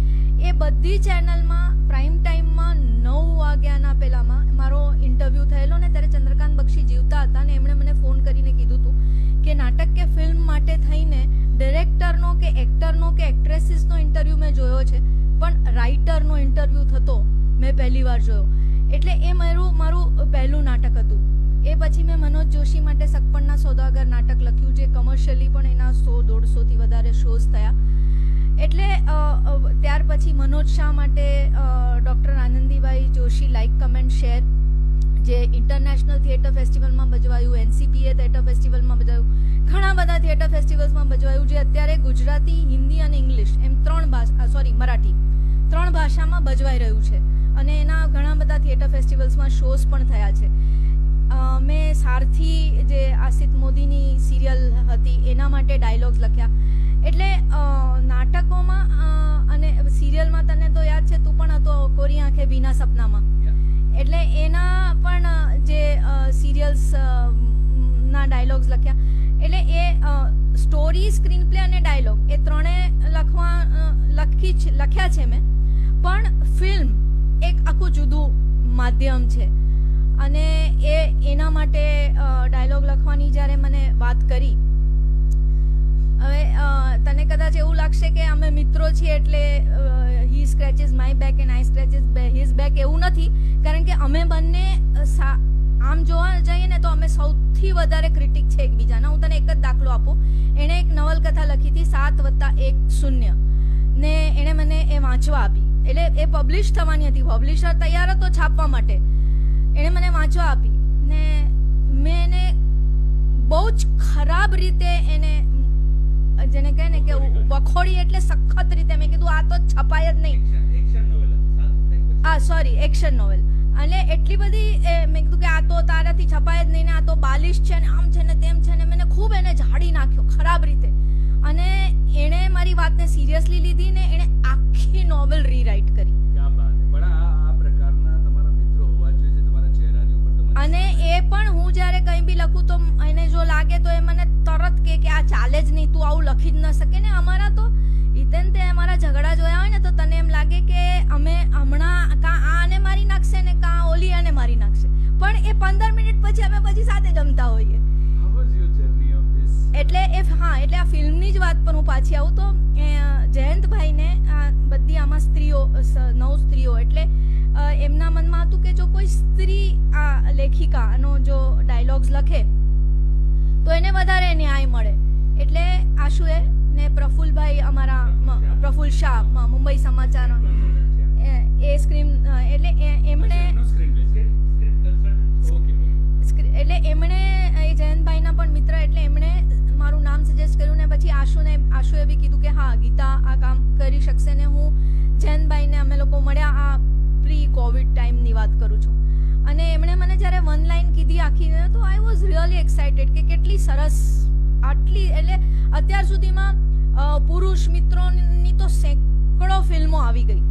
એ બધી ચેનલમાં પ્રાઇમ ટાઈમમાં 9 વાગ્યાના પહેલામાં મારો ઇન્ટરવ્યૂ થયેલો ને ત્યારે ચંદ્રકાંત બક્ષી જીવતા હતા ને એમણે મને ફોન કરીને કીધું હતું કે નાટક કે ફિલ્મ માટે થઈને ડિરેક્ટરનો કે એક્ટરનો કે એક્ટ્રેસીસનો ઇન્ટરવ્યૂ મેં જોયો છે પણ રાઇટરનો ઇન્ટરવ્યૂ થતો મેં પહેલી વાર જોયો. એટલે એ મારું પહેલું નાટક હતું. એ પછી મેં મનોજ જોશી માટે સગપણના સોદાગર નાટક લખ્યું જે કમર્શિયલી પણ એના 100-150થી વધારે શોઝ થયા. એટલે ત્યાર પછી મનોજ શાહ માટે doctor Anandibai Joshi like comment share જે ઇન્ટરનેશનલ થિયેટર ફેસ્ટિવલમાં ભજવાયું, NCPA થિયેટર ફેસ્ટિવલમાં ભજવાયું, ઘણા બધા થિયેટર ફેસ્ટિવલ્સમાં ભજવાયું જે અત્યારે ગુજરાતી, હિન્દી અને ઇંગ્લિશ એમ 3 મરાઠી 3 ભાષામાં ભજવાઈ રહ્યું છે અને એના ઘણા બધા થિયેટર ફેસ્ટિવલ્સમાં શોઝ પણ થયા છે. મેં સારથી જે આસિત મોદીની સિરિયલ હતી એના માટે ડાયલોગ્સ લખ્યા. એટલે નાટકોમાં અને સિરિયલમાં તને તો યાદ છે, તું પણ હતો કોરી આંખે ભીના સપનામાં. એટલે એના પણ જે સિરિયલ્સ ના ડાયલોગ્સ લખ્યા. એટલે એ સ્ટોરી, સ્ક્રીન પ્લે અને ડાયલોગ એ ત્રણે લખ્યા છે મેં. પણ ફિલ્મ એક આખું જુદું માધ્યમ છે અને એના માટે ડાયલોગ લખવાની જ્યારે મને વાત કરી, હવે તને કદાચ એવું લાગશે કે અમે મિત્રો છીએ એટલે he scratches my back and I scratches his back, એવું નથી. કારણ કે અમે બંને આમ જોવા જઈએ ને તો અમે સૌથી વધારે ક્રિટિક છે એકબીજાના. હું તને એક જ દાખલો આપું. એણે એક નવલકથા લખી હતી 7+1 ને એણે મને એ વાંચવા આપી. એટલે એ પબ્લિશ થવાની હતી, પબ્લિશર તૈયાર હતો છાપવા માટે. એણે મને વાંચવા આપી ને મેં એને બહુ જ ખરાબ રીતે એને જેને કહે ને કે વખોડી, એટલે સખત રીતે મેં કીધું આ તો છપાય જ નહીં. Action novel. એટલે એટલી બધી મેં કીધું કે આ તો તારાથી છપાય જ નહીં ને આ તો બાલિશ છે ને આમ છે ને તેમ છે ને. મેં ખૂબ એને ઝાડી નાખ્યો ખરાબ રીતે અને એણે મારી વાતને સિરિયસલી લીધી ને એણે આખી નોવેલ રીરાઇટ કરી. અને એ પણ હું જ્યારે કંઈ બી લખું તો એને જો લાગે તો એ મને તરત કે આ ચાલે જ નહીં, તું આવું લખી જ ન શકે ને. અમારા તો ઈતન તે અમારા ઝઘડા જોયા હોય ને તો તને એમ લાગે કે અમે હમણાં કાં આને મારી નાખશે ને કાં ઓલી આને મારી નાખશે, પણ એ 15 મિનિટ પછી અમે પછી સાથે જમતા હોઈએ. એટલે એટલે આ ફિલ્મની જ વાત પર હું પાછી આવું તો જયંતભાઈને બધી આમાં સ્ત્રીઓ 9 સ્ત્રીઓ એટલે એમના મનમાં હતું કે જો કોઈ સ્ત્રી આ લેખિકાનો જો ડાયલોગ્સ લખે તો એને વધારે ન્યાય મળે. એટલે આશુએ ને પ્રફુલભાઈ, અમારા પ્રફુલ શાહ મુંબઈ સમાચાર એ સ્ક્રીન એટલે એમણે એ જયંતભાઈના પણ મિત્ર એટલે એમણે મારું નામ સજેસ્ટ કર્યું ને પછી આશુએ બી કીધું કે હા ગીતા આ કામ કરી શકશે ને હું જયંતભાઈને અમે લોકો મળ્યા. આ પ્રી-કોવિડ ટાઈમની વાત કરું છું અને એમણે મને જ્યારે 1 લાઈન કીધી આખી તો આઈ વોઝ રિયલી એક્સાઇટેડ કે કેટલી સરસ આટલી. એટલે અત્યાર સુધીમાં પુરુષ મિત્રોની તો સેંકડો ફિલ્મો આવી ગઈ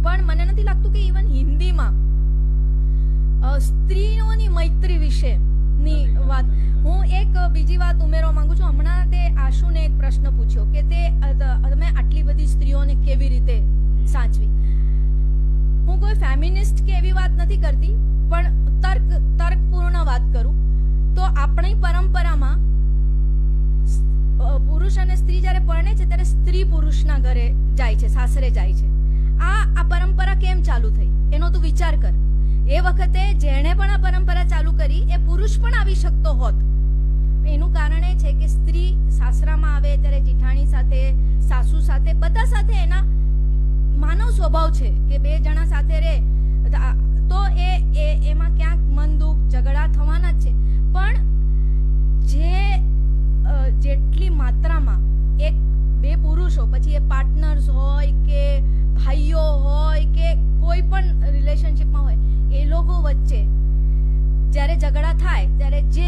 પણ મને નથી લાગતું કે ઇવન હિન્દીમાં સ્ત્રીઓની મૈત્રી વિશેની વાત. હું એક બીજી વાત ઉમેરવા માંગુ છું. હમણાં તે આશુને એક પ્રશ્ન પૂછ્યો કે તમે આટલી બધી સ્ત્રીઓને કેવી રીતે સાચવી. હું કોઈ ફેમિનિસ્ટ કે એવી વાત નથી કરતી પણ તર્કપૂર્ણ વાત કરું તો આપણી પરંપરામાં પુરુષ અને સ્ત્રી જ્યારે પરણે છે ત્યારે સ્ત્રી પુરુષના ઘરે જાય છે, સાસરે જાય છે. આ પરંપરા કેમ ચાલુ થઈ એનો તું વિચાર કર. એ વખતે જેણે પણ આ પરંપરા ચાલુ કરી એ પુરુષ પણ આવી શકતો હોત. એનું કારણ એ છે કે સ્ત્રી સાસરામાં આવે ત્યારે જેઠાણી સાથે, સાસુ સાથે, બધા સાથે એના માનવ સ્વભાવ છે કે 2 જણા સાથે રહે તો એમાં ક્યાંક મન દુઃખ ઝઘડા થવાના જ છે. પણ જેટલી માત્રામાં એક બે પુરુષો, પછી એ પાર્ટનર્સ હોય કે ભાઈઓ હોય કે કોઈ પણ રિલેશનશિપમાં હોય, એ લોકો વચ્ચે જ્યારે ઝઘડા થાય ત્યારે જે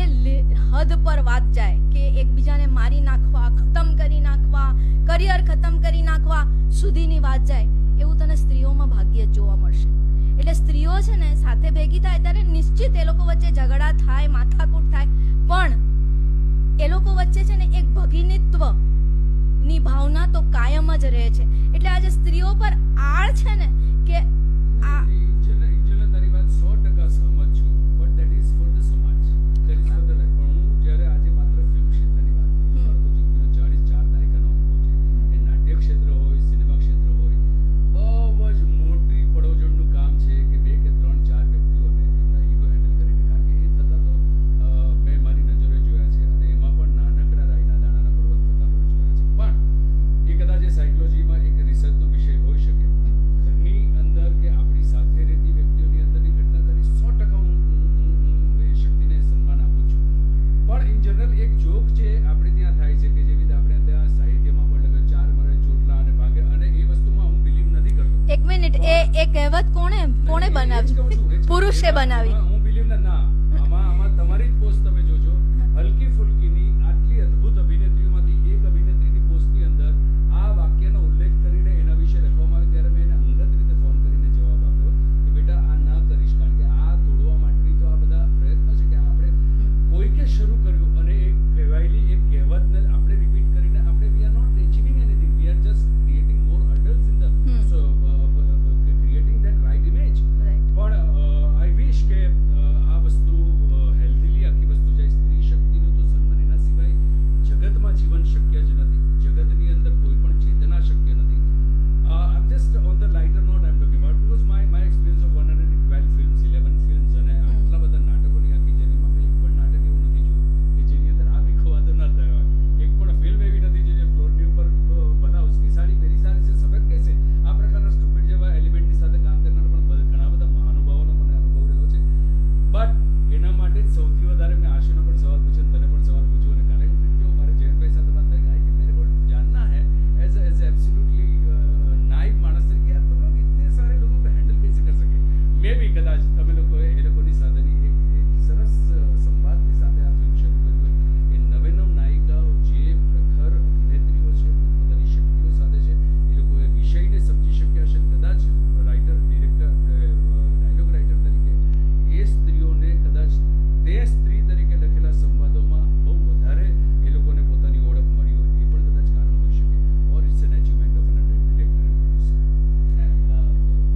હદ પર વાત જાય કે એકબીજાને મારી નાખવા, ખતમ કરી નાખવા, કરિયર ખતમ કરી નાખવા સુધીની વાત જાય, એવું તને સ્ત્રીઓમાં ભાગ્યે જ જોવા મળશે. એટલે સ્ત્રીઓ છે ને સાથે ભેગી થાય ત્યારે નિશ્ચિત એ લોકો વચ્ચે ઝઘડા થાય, માથાકૂટ થાય, પણ એ લોકો વચ્ચે છે ને એક ભગીનીત્વ ની ભાવના તો કાયમ જ રહે છે. એટલે આજે સ્ત્રીઓ પર આળ છે ને કે આ તારી વાત 100% સહમત છું, but that is for the સમાજ, that is for the life. પણ હું જ્યારે આજે માત્ર ફિલ્મ ક્ષેત્રની વાત કરું છું, તો જિંદગીનો 44 દાયકાનો અનુભવ છે. એ નાટ્ય ક્ષેત્ર હોય, સિનેમા ક્ષેત્ર હોય, બહુ જ મોટી પડોજણનું કામ છે કે 2 કે 3 4 વ્યક્તિઓને એમના ઈગો હેન્ડલ કરીને, કારણ કે એ થતા તો મેં મારી નજરે જોયા છે, અને એમાં પણ નાનકડા રાઈના દાણાના પર્વત થતા પણ જોયા છે. પણ એ કદાચ સાયકોલોજીમાં એક રિસર્ચનો વિષય હોઈ શકે. ઘરની અંદર કે આપણી સાથે રહેતી વ્યક્તિઓની અંદરની ઘટના કરી 100% હું એ શક્તિને સન્માન આપું છું. પણ ઇન જનરલ એક જોક જે આપણે ત્યાં થાય છે કે જેવી રીતે આપણે ત્યાં સાહિત્યમાં પણ લગે 4 મરે ચોટલા અને ભાગે, અને એ વસ્તુમાં હું બિલીવ નથી કરતો. એક મિનિટ, એ કહેવત કોણે બનાવી? પુરુષે બનાવી. હું બિલીવ ના. આમાં તમારી જ પોસ્ટ તમે જોજો, હલકી ફુલકીની આટલી અદ્ભુત અભિનેત્રીઓમાંથી એક અભિનેત્રીની પોસ્ટની અંદર આ વાક્યનો ઉલ્લેખ કરીને એના વિશે લખવામાં આવે ત્યારે મેં એને અંગત રીતે ફોન કરીને જવાબ આપ્યો કે બેટા આ ના કરીશ, કારણ કે આ તોડવા માટેની તો આ બધા પ્રયત્નો છે કે આપણે કોઈકે શરૂ કર્યું અને એક કહેવાયેલી એક કહેવતને આપણે રિપીટ કરીને આપણે we are not achieving anything, we are just creating more adults in the creating that right image. પણ આઈ વિશ કે આ વસ્તુ હેલ્ધીલી આખી વસ્તુ જાય. સ્ત્રી શક્તિનું તો સન્માન એના સિવાય જગતમાં જીવન શક્ય જ નથી, જગતની અંદર કોઈ પણ ચેતના શક્ય નથી. I am just on the lighter note I am talking about, because my experience of 112 films, 11 films અને આટલા બધા નાટકોની આખી જર્નીમાં મેં એક પણ નાટક એવું નથી જોયું કે જેની અંદર આ વિખવાદો ના થયા હોય. એક પણ ફિલ્મ એવી નથી જે ફ્લોરની ઉપર બધા ઉસકી સાડી પહેરી સારી છે, સફેદ કૈસે, આ પ્રકારના સ્ટુપિડ જેવા એલિમેન્ટની સાથે કામ કરનાર પણ ઘણા બધા મહાનુભાવોનો મને અનુભવ રહ્યો છે. બટ એના માટે જ સૌથી વધારે મેં આશુનો પણ સવાલ પૂછ્યો, તને પણ સવાલ પૂછ્યો, અને કારણ કે જો મારે જયંતભાઈ સાથે વાત થઈ, आई थिंक मेरे को जानना है एज एब्सोल्युटली नाइव मानस तरीके यार तुम लोग इतने सारे लोगों को हैंडल कैसे कर सके. મે બી કદાચ તમે લોકો એ લોકોની સાથેની એક સરસ સંવાદની સાથે આ ફિલ્મ શરૂ કરી હોય. એ નવે નવ નાયિકાઓ જે પ્રખર અભિનેત્રીઓ છે, પોતાની શક્તિઓ સાથે છે, એ લોકો એ વિષયને સમજી શક્યા છે. કદાચ રાઇટર, ડિરેક્ટર, ડાયલોગ રાઇટર તરીકે એ સ્ત્રીઓને કદાચ તે સ્ત્રી તરીકે લખેલા સંવાદોમાં બહુ વધારે એ લોકોને પોતાની ઓળખ મળી હોય, એ પણ કદાચ કારણ હોઈ શકે. Or it's an achievement of an director and producer.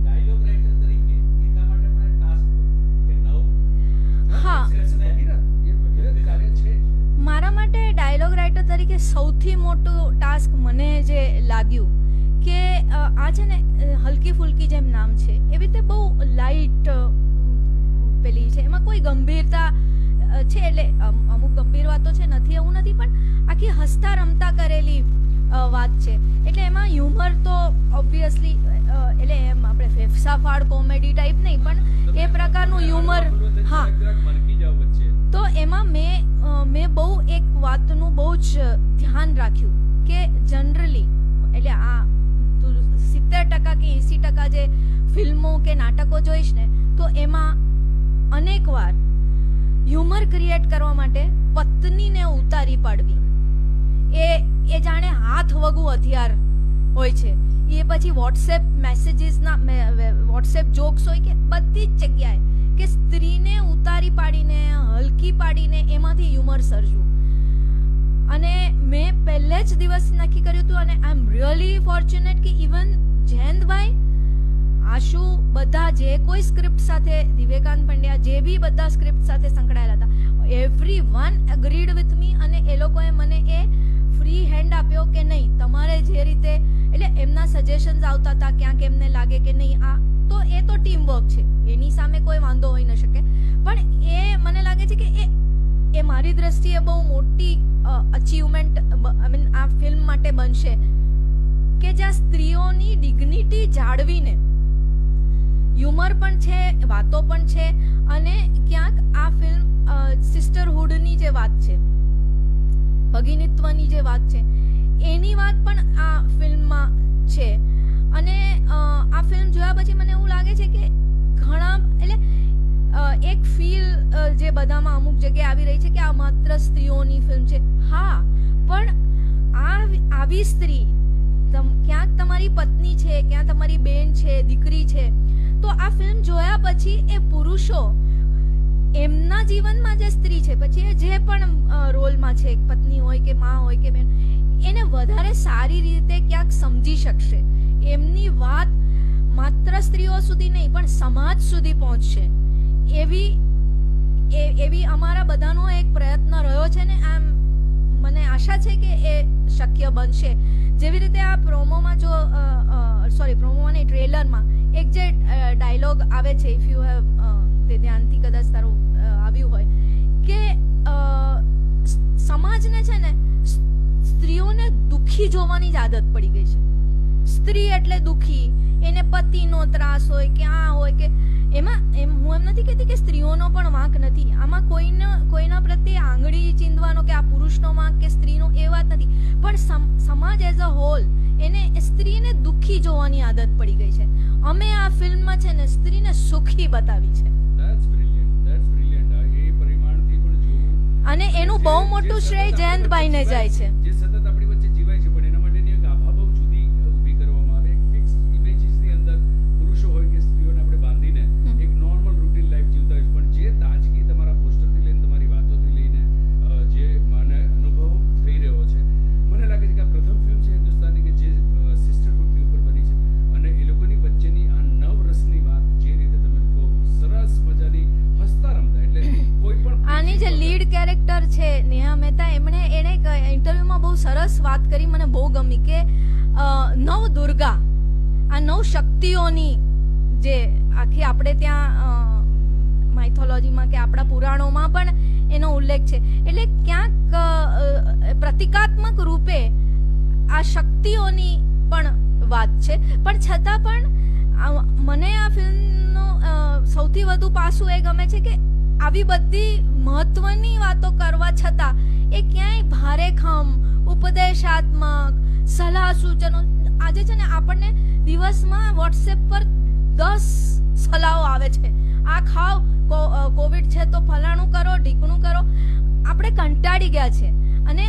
Dialogue writer તરીકે એટલા માટે પણ ટાસ્ક કે નવ હા, એ ભગીરથ કાર્ય છે. મારા માટે ડાયલોગ રાઇટર તરીકે સૌથી મોટું ટાસ્ક મને જે લાગ્યું કે આ છે ને હલકી ફુલકી જેમ નામ છે, એવી રીતે બહુ લાઇટ પેલી છે, એમાં કોઈ ગંભીરતા છે. એટલે અમુક ગંભીર વાતો છે, નથી એવું નથી, પણ આખી હસતા રમતા કરેલી વાત છે. એટલે એમાં હ્યુમર તો ઓબ્વિયસલી એટલે એમ આપણે ફેફસાફાડ કોમેડી ટાઈપ નહીં, પણ એ પ્રકારનું હ્યુમર. હા, મરકી જાવ વચ્ચે. તો એમાં મેં બહુ એક વાતનું બહુ જ ધ્યાન રાખ્યું કે જનરલી એટલે આ તું 70% કે 80% જે ફિલ્મો કે નાટકો જોઈશ ને, તો એમાં અનેક વાર હ્યુમર ક્રિએટ કરવા માટે પત્નીને ઉતારી પાડવી એ જાણે હાથ વગું હથિયાર હોય છે. એ પછી વોટ્સએપ મેસેજીસના વોટ્સએપ જોક્સ હોય કે બધી જ જગ્યાએ કે સ્ત્રીને ઉતારી પાડીને, હલકી પાડીને એમાંથી હ્યુમર સર્જવું. અને મેં પહેલે જ દિવસ નક્કી કર્યું હતું, અને આઈ એમ રિયલી ફોર્ચ્યુનેટ કે ઇવન જયંતભાઈ, આશુ, બધા જે કોઈ સ્ક્રિપ્ટ સાથે, વિવેકાંત પંડ્યા, જે બી બધા સ્ક્રિપ્ટ સાથે સંકળાયેલા હતા, એવરીવન એગ્રીડ વિથ મી. અને એ લોકોએ મને એ ફ્રી હેન્ડ આપ્યો કે નહીં, તમારે જે રીતે, એટલે એમના સજેશન્સ આવતા હતા, ક્યાંક એમને લાગે કે નહીં આ તો એ તો ટીમ વર્ક છે, એની સામે કોઈ વાંધો હોઈ ન શકે. પણ એ મને લાગે છે કે એ મારી દ્રષ્ટિએ બહુ મોટી અચીવમેન્ટ આઈ મીન આ ફિલ્મ માટે બનશે કે જ્યાં સ્ત્રીઓની ડિગ્નિટી જાળવીને હ્યુમર પણ છે, વાતો પણ છે, અને ક્યાંક આ ફિલ્મ સિસ્ટરહુડની જે વાત છે ભગીનીત્વની જે વાત છે એની વાત પણ આ ફિલ્મમાં છે. અને આ ફિલ્મ જોયા પછી મને એવું લાગે છે કે ઘણા એટલે એક ફીલ જે બધામાં અમુક જગ્યાએ આવી રહી છે કે આ માત્ર સ્ત્રીઓની ફિલ્મ છે. હા, પણ આવી સ્ત્રી ક્યાંક તમારી પત્ની છે, ક્યાં તમારી બેન છે, દીકરી છે, તો આ ફિલ્મ જોયા પછી એ પુરુષો એમના જીવનમાં જે સ્ત્રી છે, પછી એ જે પણ રોલમાં છે, પત્ની હોય કે માં હોય કે બેન, એને વધારે સારી રીતે ક્યાંક સમજી શકશે. એમની વાત માત્ર સ્ત્રીઓ સુધી નહીં પણ સમાજ સુધી પહોંચશે એવી અમારા બધાનો એક પ્રયત્ન રહ્યો છે ને આમ મને આશા છે કે એ શક્ય બનશે. જેવી રીતે આ પ્રોમોમાં પ્રોમોમાં નહીં, ટ્રેલરમાં એક જે ડાયલોગ આવે છે, ઇફ યુ હેવ તે ધ્યાનથી કદાચ તારું આવ્યું હોય કે સમાજને છે ને સ્ત્રીઓને દુઃખી જોવાની જ આદત પડી ગઈ છે. સ્ત્રી એટલે દુઃખી, એને પતિનો ત્રાસ હોય કે આ હોય કે એમાં હું એમ નથી કહેતી કે સ્ત્રીઓનો પણ વાંક નથી. આમાં કોઈના પ્રત્યે આંગળી ચીંધવાનો કે આ પુરુષનો વાંક કે સ્ત્રીનો એ વાત નથી, પણ સમાજ એઝ અ હોલ એને સ્ત્રીને દુઃખી જોવાની આદત પડી ગઈ છે. અમે આ ફિલ્મમાં છે ને સ્ત્રીને સુખી બતાવી છે. That's brilliant. એ પરિમાણથી પણ જોવું અને એનું બહુ મોટું શ્રેય જયંતભાઈને જાય છે. જે સતત આપણી વચ્ચે જીવાય છે, પણ એના માટેની એક આભા બહુ જુદી ઊભી કરવામાં આવે. એક ફિક્સ ઇમેજીસની અંદર પુરુષો હોય કે સ્ત્રીઓને આપણે બાંધીને એક નોર્મલ રૂટીન લાઈફ જીવતા હોય છે, પણ જે તાજગી તમારા પોસ્ટરથી લઈને તમારી વાતોથી લઈને જે મને અનુભવ થઈ રહ્યો છે, મને લાગે છે કે આ પ્રથમ ફિલ્મ છે હિન્દુસ્તાની કે જે સિસ્ટરહુડની ઉપર બની છે. અને એ લોકોની વચ્ચેની આ નવરસની વાત જે રીતે તમે કહો, સરસ મજાની હસતા રમતા, એટલે કોઈ પણ આની જે લીડ કેરેક્ટર છે નેહા મહેતા, એણે ઇન્ટરવ્યુમાં બહુ સરસ વાત કરી, મને બહુ ગમી કે નવ દુર્ગા, આ નવ શક્તિઓની જે આખી આપણે ત્યાં માઇથોલોજીમાં કે આપણા પુરાણોમાં પણ એનો ઉલ્લેખ છે. એટલે ક્યાંક પ્રતિકાત્મક રૂપે આ શક્તિઓની પણ વાત છે. પણ છતાં પણ મને આ ફિલ્મનું સૌથી વધુ પાસું એ ગમે છે કે આવી બધી મહત્વની વાતો કરવા છતાં એ ક્યાંય ભારેખમ, ઉપદેશાત્મક, સલાહ સૂચનો, આજે છે ને આપણને દિવસમાં વોટ્સએપ પર 10 સલાહો આવે છે, આ ખાવ, કોવિડ છે તો ફલાણું કરો, ઢીકણું કરો. આપણે કંટાળી ગયા છે અને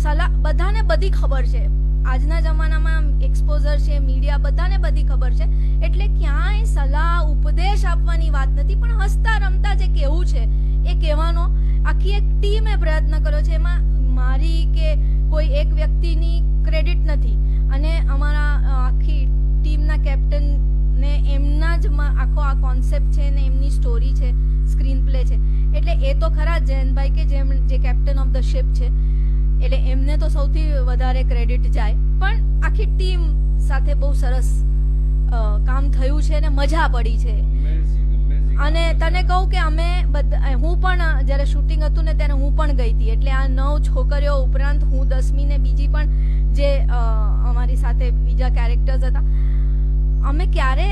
સલાહ બધાને બધી ખબર છે. આજના જમાનામાં એક્સપોઝર છે, મીડિયા, બધાને બધી ખબર છે. એટલે ક્યાંય સલાહ ઉપદેશ આપવાની વાત નથી, પણ હસતા રમતા જે કહેવું છે એ કહેવાનો આખી એક ટીમે પ્રયત્ન કર્યો છે. એમાં મારી કે કોઈ એક વ્યક્તિની ક્રેડિટ નથી. અને અમારા આખી ટીમના કેપ્ટનને એમના જ આખો આ કોન્સેપ્ટ છે ને એમની સ્ટોરી છે, સ્ક્રીન પ્લે છે. એટલે એ તો ખરા જયંતભાઈ કે જે કેપ્ટન ઓફ ધ શિપ છે, એટલે એમને તો સૌથી વધારે ક્રેડિટ જાય. પણ આખી ટીમ સાથે બહુ સરસ કામ થયું છે ને મજા પડી છે. અને તને કહું કે હું પણ જ્યારે શૂટિંગ હતું ને ત્યારે હું પણ ગઈ હતી. એટલે આ 9 છોકરીઓ ઉપરાંત હું 10મી ને બીજી પણ જે અમારી સાથે બીજા કેરેક્ટર્સ હતા, અમે ક્યારે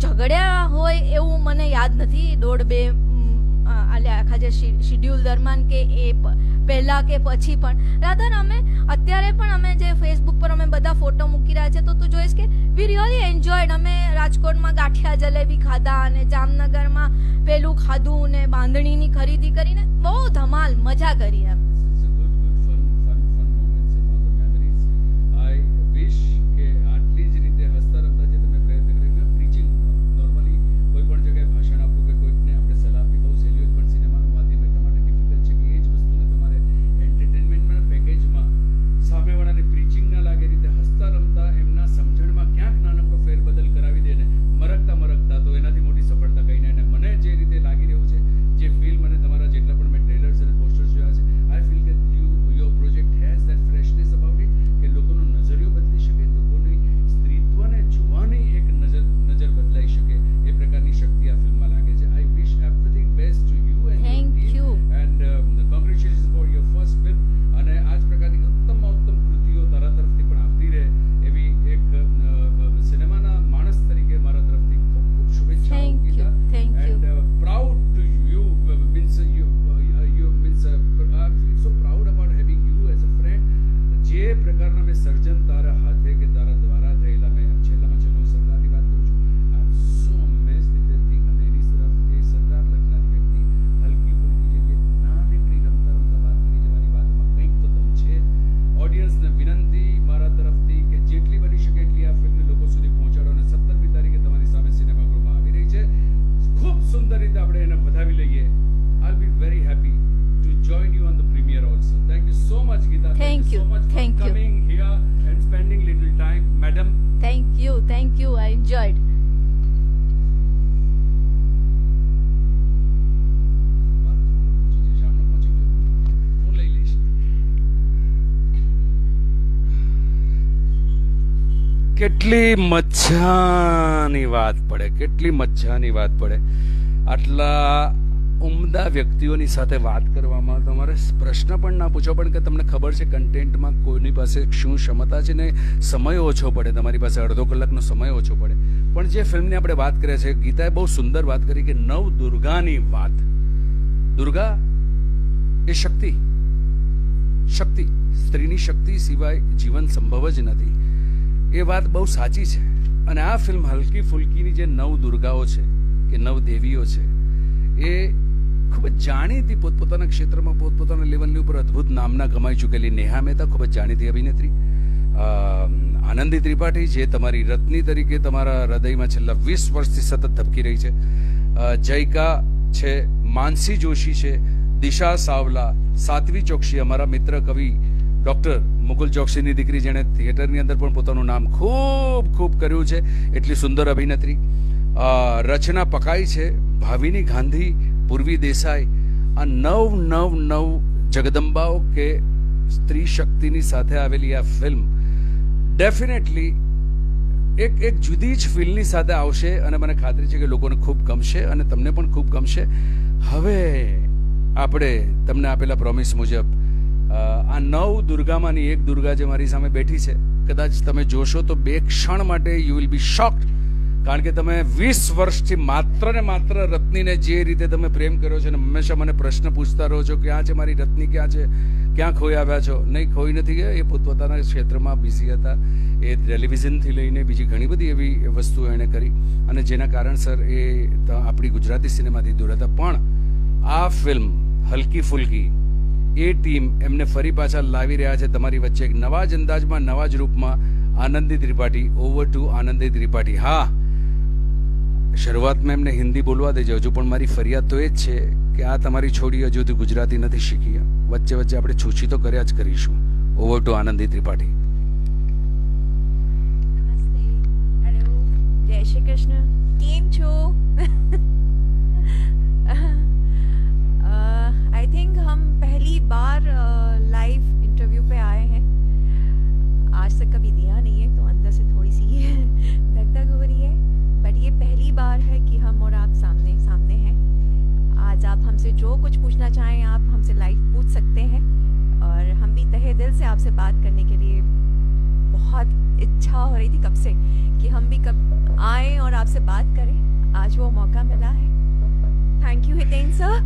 ઝઘડ્યા હોય એવું મને યાદ નથી. 1.5-2 આખા જે શિડ્યુલ દરમિયાન કે એ પહેલા કે પછી પણ, રાધર અમે અત્યારે પણ અમે જે ફેસબુક પર અમે બધા ફોટો મૂકી રહ્યા છે તો તું જોઈશ કે વી રિયલી એન્જોયડ. અમે રાજકોટમાં ગાંઠિયા જલેબી ખાધા અને જામનગરમાં પેલું ખાધું ને બાંધણીની ખરીદી કરીને બહુ ધમાલ મજા કરી. એમ જે ફિલ્મ અને તમારા જેટલા પણ મેં ટ્રેલર્સ અને પોસ્ટર્સ જોયા છે, આઈ enjoyed. કેટલી મજાની વાત પડે, કેટલી મજાની વાત પડે. આટલા ઉમદા વ્યક્તિઓની સાથે વાત કરવામાં તમારે પ્રશ્ન પણ ના પૂછો, પણ કે તમને ખબર છે કન્ટેન્ટમાં કોઈની પાસે શું ક્ષમતા છે ને સમય ઓછો પડે, તમારી પાસે અડધો કલાકનો સમય ઓછો પડે. પણ જે ફિલ્મની આપણે વાત કરીએ છીએ, ગીતાએ બહુ સુંદર વાત કરી કે નવ દુર્ગાની વાત. દુર્ગા એ શક્તિ, શક્તિ, સ્ત્રીની શક્તિ સિવાય જીવન સંભવ જ નથી. એ વાત બહુ સાચી છે. અને આ ફિલ્મ હલકી ફુલકીની જે નવ દુર્ગાઓ છે કે નવ દેવીઓ છે, એ ખૂબ જ જાણીતી, પોતપોતાના ક્ષેત્રમાં પોતપોતાના લેવલની ઉપર અદ્ભુત નામના કમાઈ ચૂકેલી નેહા મહેતા ખૂબ જ જાણીતી અભિનેત્રી. આનંદી ત્રિપાઠી જે તમારી રત્ની તરીકે તમારા હૃદયમાં છેલ્લા 20 વર્ષથી સતત ધબકી રહી છે. જયકા છે, માનસી જોશી છે, દિશા સાવલા, સાત્વી ચોકસી, અમારા મિત્ર કવિ ડોક્ટર મુકુલ ચોકસીની દીકરી, જેણે થિયેટરની અંદર પણ પોતાનું નામ ખૂબ ખૂબ કર્યું છે, એટલી સુંદર અભિનેત્રી. રચના પકાઈ છે, ભાવિની ગાંધી, પૂર્વી દેસાઈ. આ નવ જગદંબાઓ કે સ્ત્રી શક્તિની સાથે આવેલી આ ફિલ્મ ડેફિનેટલી એક જુદી જ ફિલ્મની સાથે આવશે અને મને ખાતરી છે કે લોકોને ખૂબ ગમશે અને તમને પણ ખૂબ ગમશે. હવે આપણે તમને આપેલા પ્રોમિસ મુજબ આ નવ દુર્ગામાંની એક દુર્ગા જે મારી સામે બેઠી છે, કદાચ તમે જોશો તો બે ક્ષણ માટે યુ વિલ બી શોક્ડ. કારણ કે તમે 20 વર્ષથી માત્ર ને માત્ર રત્નીને જે રીતે તમે પ્રેમ કર્યો છે અને હંમેશા મને પ્રશ્ન પૂછતા રહો છો, ક્યાં છે મારી રત્ની, ક્યાં છે, ક્યાં ખોઈ આવ્યા છો? નહીં, ખોઈ નથી ગયા. એ પોતપોતાના ક્ષેત્રમાં બિઝી હતા. એ ટેલિવિઝનથી લઈને બીજી ઘણી બધી એવી વસ્તુઓ એણે કરી અને જેના કારણસર એ આપણી ગુજરાતી સિનેમાથી દૂર હતા. પણ આ ફિલ્મ હલકી ફુલકી, એ ટીમ એમને ફરી પાછા લાવી રહ્યા છે તમારી વચ્ચે એક નવા જ અંદાજમાં, નવા જ રૂપમાં. આનંદી ત્રિપાઠી, ઓવર ટુ આનંદી ત્રિપાઠી. હા, શરૂઆતમાં એમને હિન્દી બોલવા દેજો. હજુ પણ મારી ફરિયાદ તો એ જ છે કે આ તમારી છોડી હજુ સુધી ગુજરાતી નથી શીખી. વચ્ચે વચ્ચે આપણે છૂછી તો કર્યા જ કરીશું. ઓવર ટુ આનંદી ત્રિપાઠી. નમસ્તે, હેલો, જય શ્રી કૃષ્ણ. કેમ છો? आई थिंक हम पहली बार लाइव इंटरव्यू पे आए हैं. आज तक कभी दिया नहीं है तो अंदर से थोड़ी सी धक धक हो रही है, बट ये पहली बार है कि हम और आप सामने सामने हैं. आज आप हमसे जो कुछ पूछना चाहें आप हमसे लाइव पूछ सकते हैं और हम भी तहे दिल से आपसे बात करने के लिए बहुत इच्छा हो रही थी कब से कि हम भी कब आए और आपसे बात करें. आज वो मौका मिला है. Thank you Hiten sir.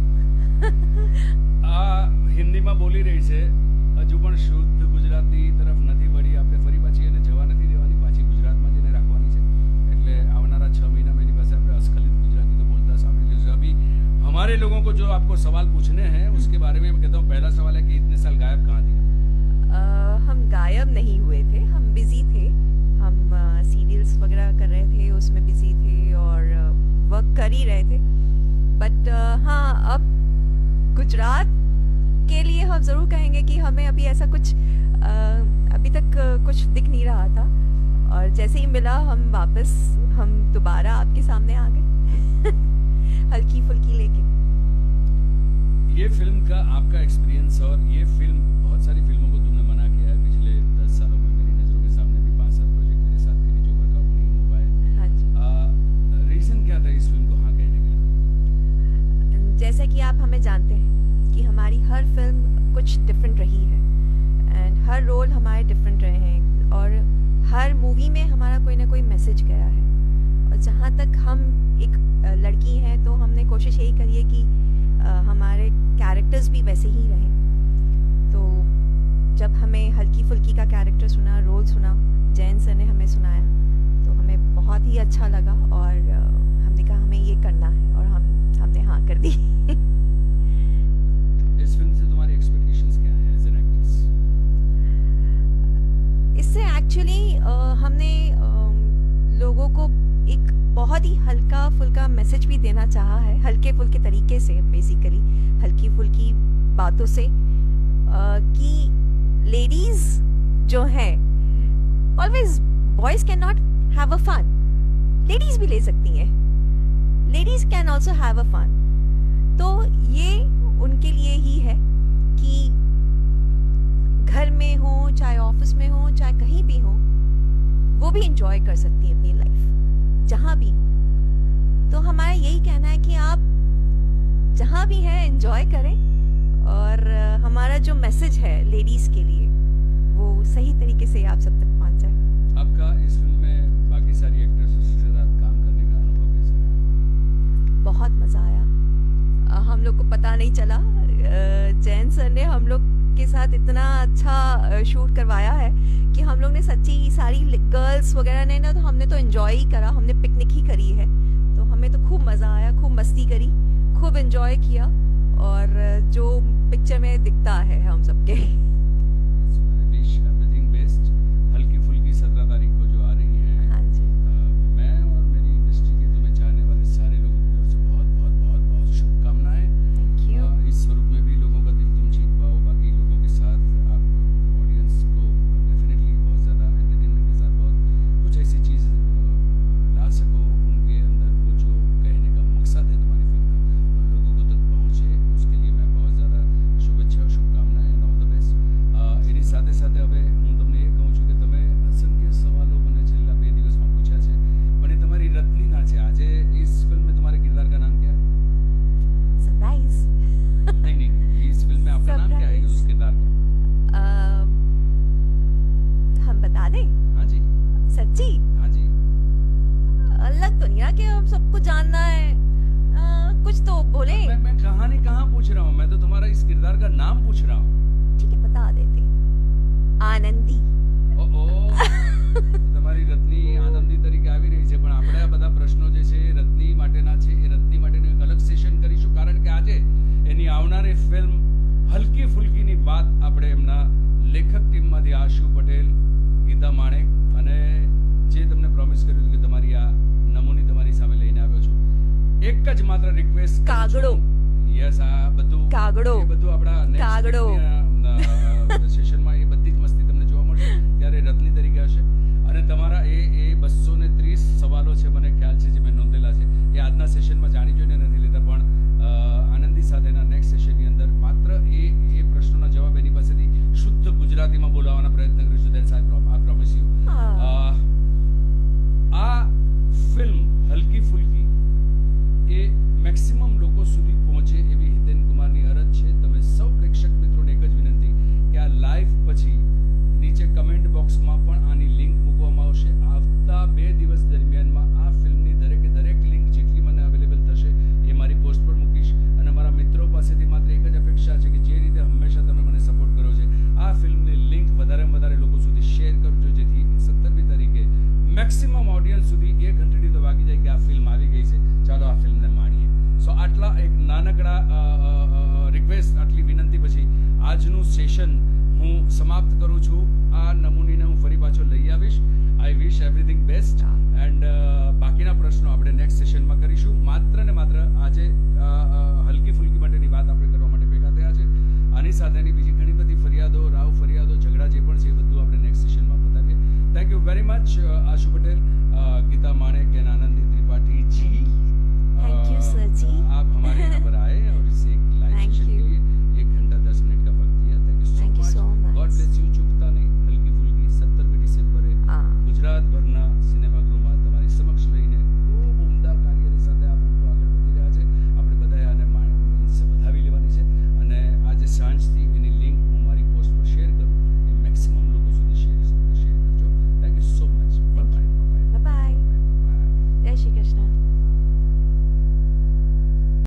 આ હિન્દીમાં બોલી રહી છે, હજુ પણ શુદ્ધ ગુજરાતી તરફ નથી વળી. આપણે ફરી પાછી એને જવા નથી દેવાની, પાછી ગુજરાતમાં જઈને રાખવાની છે. એટલે આવનારા 6 મહિના में એની પાસે આપણે अस्खलित गुजराती तो बोलता सामने लीजिए. अभी हमारे लोगों को जो आपको सवाल पूछने हैं उसके बारे में मैं कहता हूँ. पहला सवाल है कि इतने साल गायब कहाँ थे? हम गायब नहीं हुए थे, हम बिजी थे. हम सीरियल्स वगैरह कर रहे थे, उसमें बिजी थे और वर्क कर ही रहे थे. बट हाँ, अब गुजरात के लिए हम ज़रूर कहेंगे कि हमें अभी ऐसा कुछ अभी तक कुछ दिख नहीं रहा था और जैसे ही मिला हम दोबारा आपके सामने आ गए हल्की फुल्की लेके. ये फिल्म का आपका एक्सपीरियंस, और ये फिल्म, बहुत सारी फिल्मों को तुमने मना किया है पिछले 10 सालों में. मेरी नज़रों के सामने भी 5-7 प्रोजेक्ट मेरे साथ के जो वर्कआउट नहीं हो पाए. हाँ जी. रीज़न क्या था इस फिल्म को हाँ कहने के लिए? जैसा कि आप हमें जानते हैं कि हमारी हर फिल्म कुछ डिफरेंट रही है एंड हर रोल हमारे डिफरेंट रहे हैं और हर मूवी में हमारा कोई ना कोई मैसेज गया है. और जहाँ तक हम एक लड़की हैं तो हमने कोशिश यही करी है कि हमारे कैरेक्टर्स भी वैसे ही रहें. तो जब हमें हल्की फुल्की का कैरेक्टर सुना, रोल सुना, जैन सर ने हमें सुनाया तो हमें बहुत ही अच्छा लगा और हमने कहा हमें ये करना है और हमने हाँ कर दी. इस फिल्म से तुम्हारी एक्सपेक्टेशंस क्या है एज एन एक्ट्रेस? इससे एक्चुअली हमने लोगों को एक बहुत ही हल्का फुल्का मैसेज भी देना चाहा है, हल्के फुल्के तरीके से, बेसिकली हल्की फुल्की बातों से, कि लेडीज जो हैं, always boys can not have a fun. Ladies भी ले सकती हैं, ladies can also have a fun. तो ये उनके लिए ही है कि घर में हो, चाहे ऑफिस में हो, चाहे कहीं भी हो, वो भी इंजॉय कर सकती है अपनी लाइफ जहाँ भी हो। तो हमारा यही कहना है कि आप जहाँ भी हैं एंजॉय करें, और हमारा जो मैसेज है लेडीज के लिए वो सही तरीके से आप सब तक पहुँच जाए। आपका इस फिल्म में बाकी सारी एक्ट्रेसेस के साथ काम करने का अनुभव कैसा रहा? बहुत मज़ा आया। हम लोग को पता नहीं चला, जैन सर ने हम लोग के साथ इतना अच्छा शूट करवाया है कि हम लोग ने सच्ची सारी गर्ल्स वगैरह ने ना, तो हमने तो एंजॉय ही करा, हमने पिकनिक ही करी है। तो हमें तो खूब मज़ा आया, खूब मस्ती करी, खूब एंजॉय किया, और जो पिक्चर में दिखता है हम सबके। I wish everything best। हल्की फुल्की 17 तारीख को जो आ रही है, हाँ जी, मैं और मेरी इंडस्ट्री के तुम्हें चाहने वाले सारे लोगों की ओर से बहुत बहुत बहुत बहुत शुभकामनाएं। Thank you. इस स्वरूप में भी लोगों का दिल तुम जीत पाओ, बाकी लोगों के साथ आप ऑडियंस को डेफिनेटली बहुत ज़्यादा एंटरटेनमेंट के साथ बहुत कुछ ऐसी चीज़ ला सको, उनके अंदर वो जो कहने का मकसद है तुम्हारी फिल्म का, वो लोगों को तक पहुँचे, उसके लिए मैं बहुत ज़्यादा शुभेच्छा शुभकामनाएं एंड ऑल ધ બેસ્ટ। એની સાથે સાથે હવે હું તમને એ કહું છું કે તમે અસંખ્ય સવાલો મને છેલ્લા 2 દિવસમાં પૂછ્યા છે, પણ એ તમારી રત્નીના છે। આજે इस फिल्म में तुम्हारे किरदार का नाम क्या है? सरप्राइज। नहीं नहीं, इस फिल्म में आपका नाम क्या है, उस किरदार का? हम बता दें? हाँ जी, सच्ची हाँ जी। अलग तो नहीं है कि हम सबको जानना है, कुछ तो बोले। मैं कहानी कहाँ पूछ रहा हूँ, मैं तो तुम्हारा इस किरदार का नाम पूछ रहा हूँ। ठीक है, बता देते। आनंदी। ઓહો, તમારી રત્ની આનંદી તરીકે આવી રહી છે, પણ આપણે આ બધા પ્રશ્નો જે છે એ રત્ની માટેના છે, એ રત્ની માટેનું એક અલગ સેશન કરીશું, કારણ કે આજે એની આવનારી ફિલ્મ હલકી ફુલકીની વાત આપણે એમના લેખક ટીમમાંથી આશુ પટેલ, ગીતા માણેક અને જે તમને પ્રોમિસ કર્યું હતું કે તમારી આ નમૂની તમારી સામે લઈને આવ્યો છું, એક જ માત્ર રિક્વેસ્ટ કાગડો। યસ, આ બધું કાગડો। એ બધું આપણા કાગડો। સેશનમાં એ બધી જ મસ્તી તમને જોવા મળશે, ત્યારે રત્ની તરીકે હશે। અને તમારા એ 230 સવાલો છે, મને ખ્યાલ છે, જે મેં નોંધેલા છે, એ આજના સેશનમાં જાણી જોઈને નથી લેતા, પણ આનંદી સાથેના નેક્સ્ટ સેશનની અંદર માત્ર એ પ્રશ્નોના જવાબ એની પાસેથી શુદ્ધ ગુજરાતીમાં બોલાવવાના પ્રયત્ન કરીશું। That's I promise you. આ ફિલ્મ હલકી ફુલકી એ મેક્સિમમ લોકો સુધી પહોંચે એવી હિતેન કુમારની અરજ છે। તમે સૌ પ્રેક્ષક મિત્રોને એક જ વિનંતી કે આ લાઈવ પછી નીચે કમેન્ટ બોક્સમાં પણ આની લિંક મૂકવામાં આવશે। આવતા 2 દિવસ દરમિયાનમાં આ ફિલ્મની દરેકે દરેક લિંક જેટલી મને અવેલેબલ થશે એ મારી પોસ્ટ પર મૂકીશ, અને મારા મિત્રો પાસેથી માત્ર એક જ અપેક્ષા છે કે જે રીતે હંમેશા તમે મને સપોર્ટ કર્યો છે, આ ફિલ્મની લિંક વધારેમાં વધારે લોકો સુધી શેર કરજો, જેથી 17મી તારીખે મેક્સિમમ ઓડિયન્સ સુધી એ ઘંટડી તો વાગી જાય કે આ ફિલ્મ આવી ગઈ છે, ચાલો આ ફિલ્મને માણીએ। સો આટલા એક નાનકડા રિક્વેસ્ટ, આટલી વિનંતી પછી આજનું સેશન હું સમાપ્ત કરું છું। આ નમૂનીને હું ફરી પાછો લઈ આવીશ। આઈ વિશ એવરીથિંગ બેસ્ટ, એન્ડ બાકીના પ્રશ્નો આપણે નેક્સ્ટ સેશનમાં કરીશું। માત્ર ને માત્ર આજે હલકી ફુલકી માટેની વાત આપણે કરવા માટે ભેગા થયા છે। આની સાથેની બીજી ઘણી બધી ફરિયાદો, રાવ ફરિયાદો, ઝઘડા જે પણ છે એ બધું આપણે નેક્સ્ટ સેશનમાં પતાવીએ। Thank you very much Ashu Patel, Geeta Manek and Anandi Tripathi ji. Thank you sir ji. आप हमारे यहाँ पर आए और इस एक लाइव Thank सेशन के you। लिए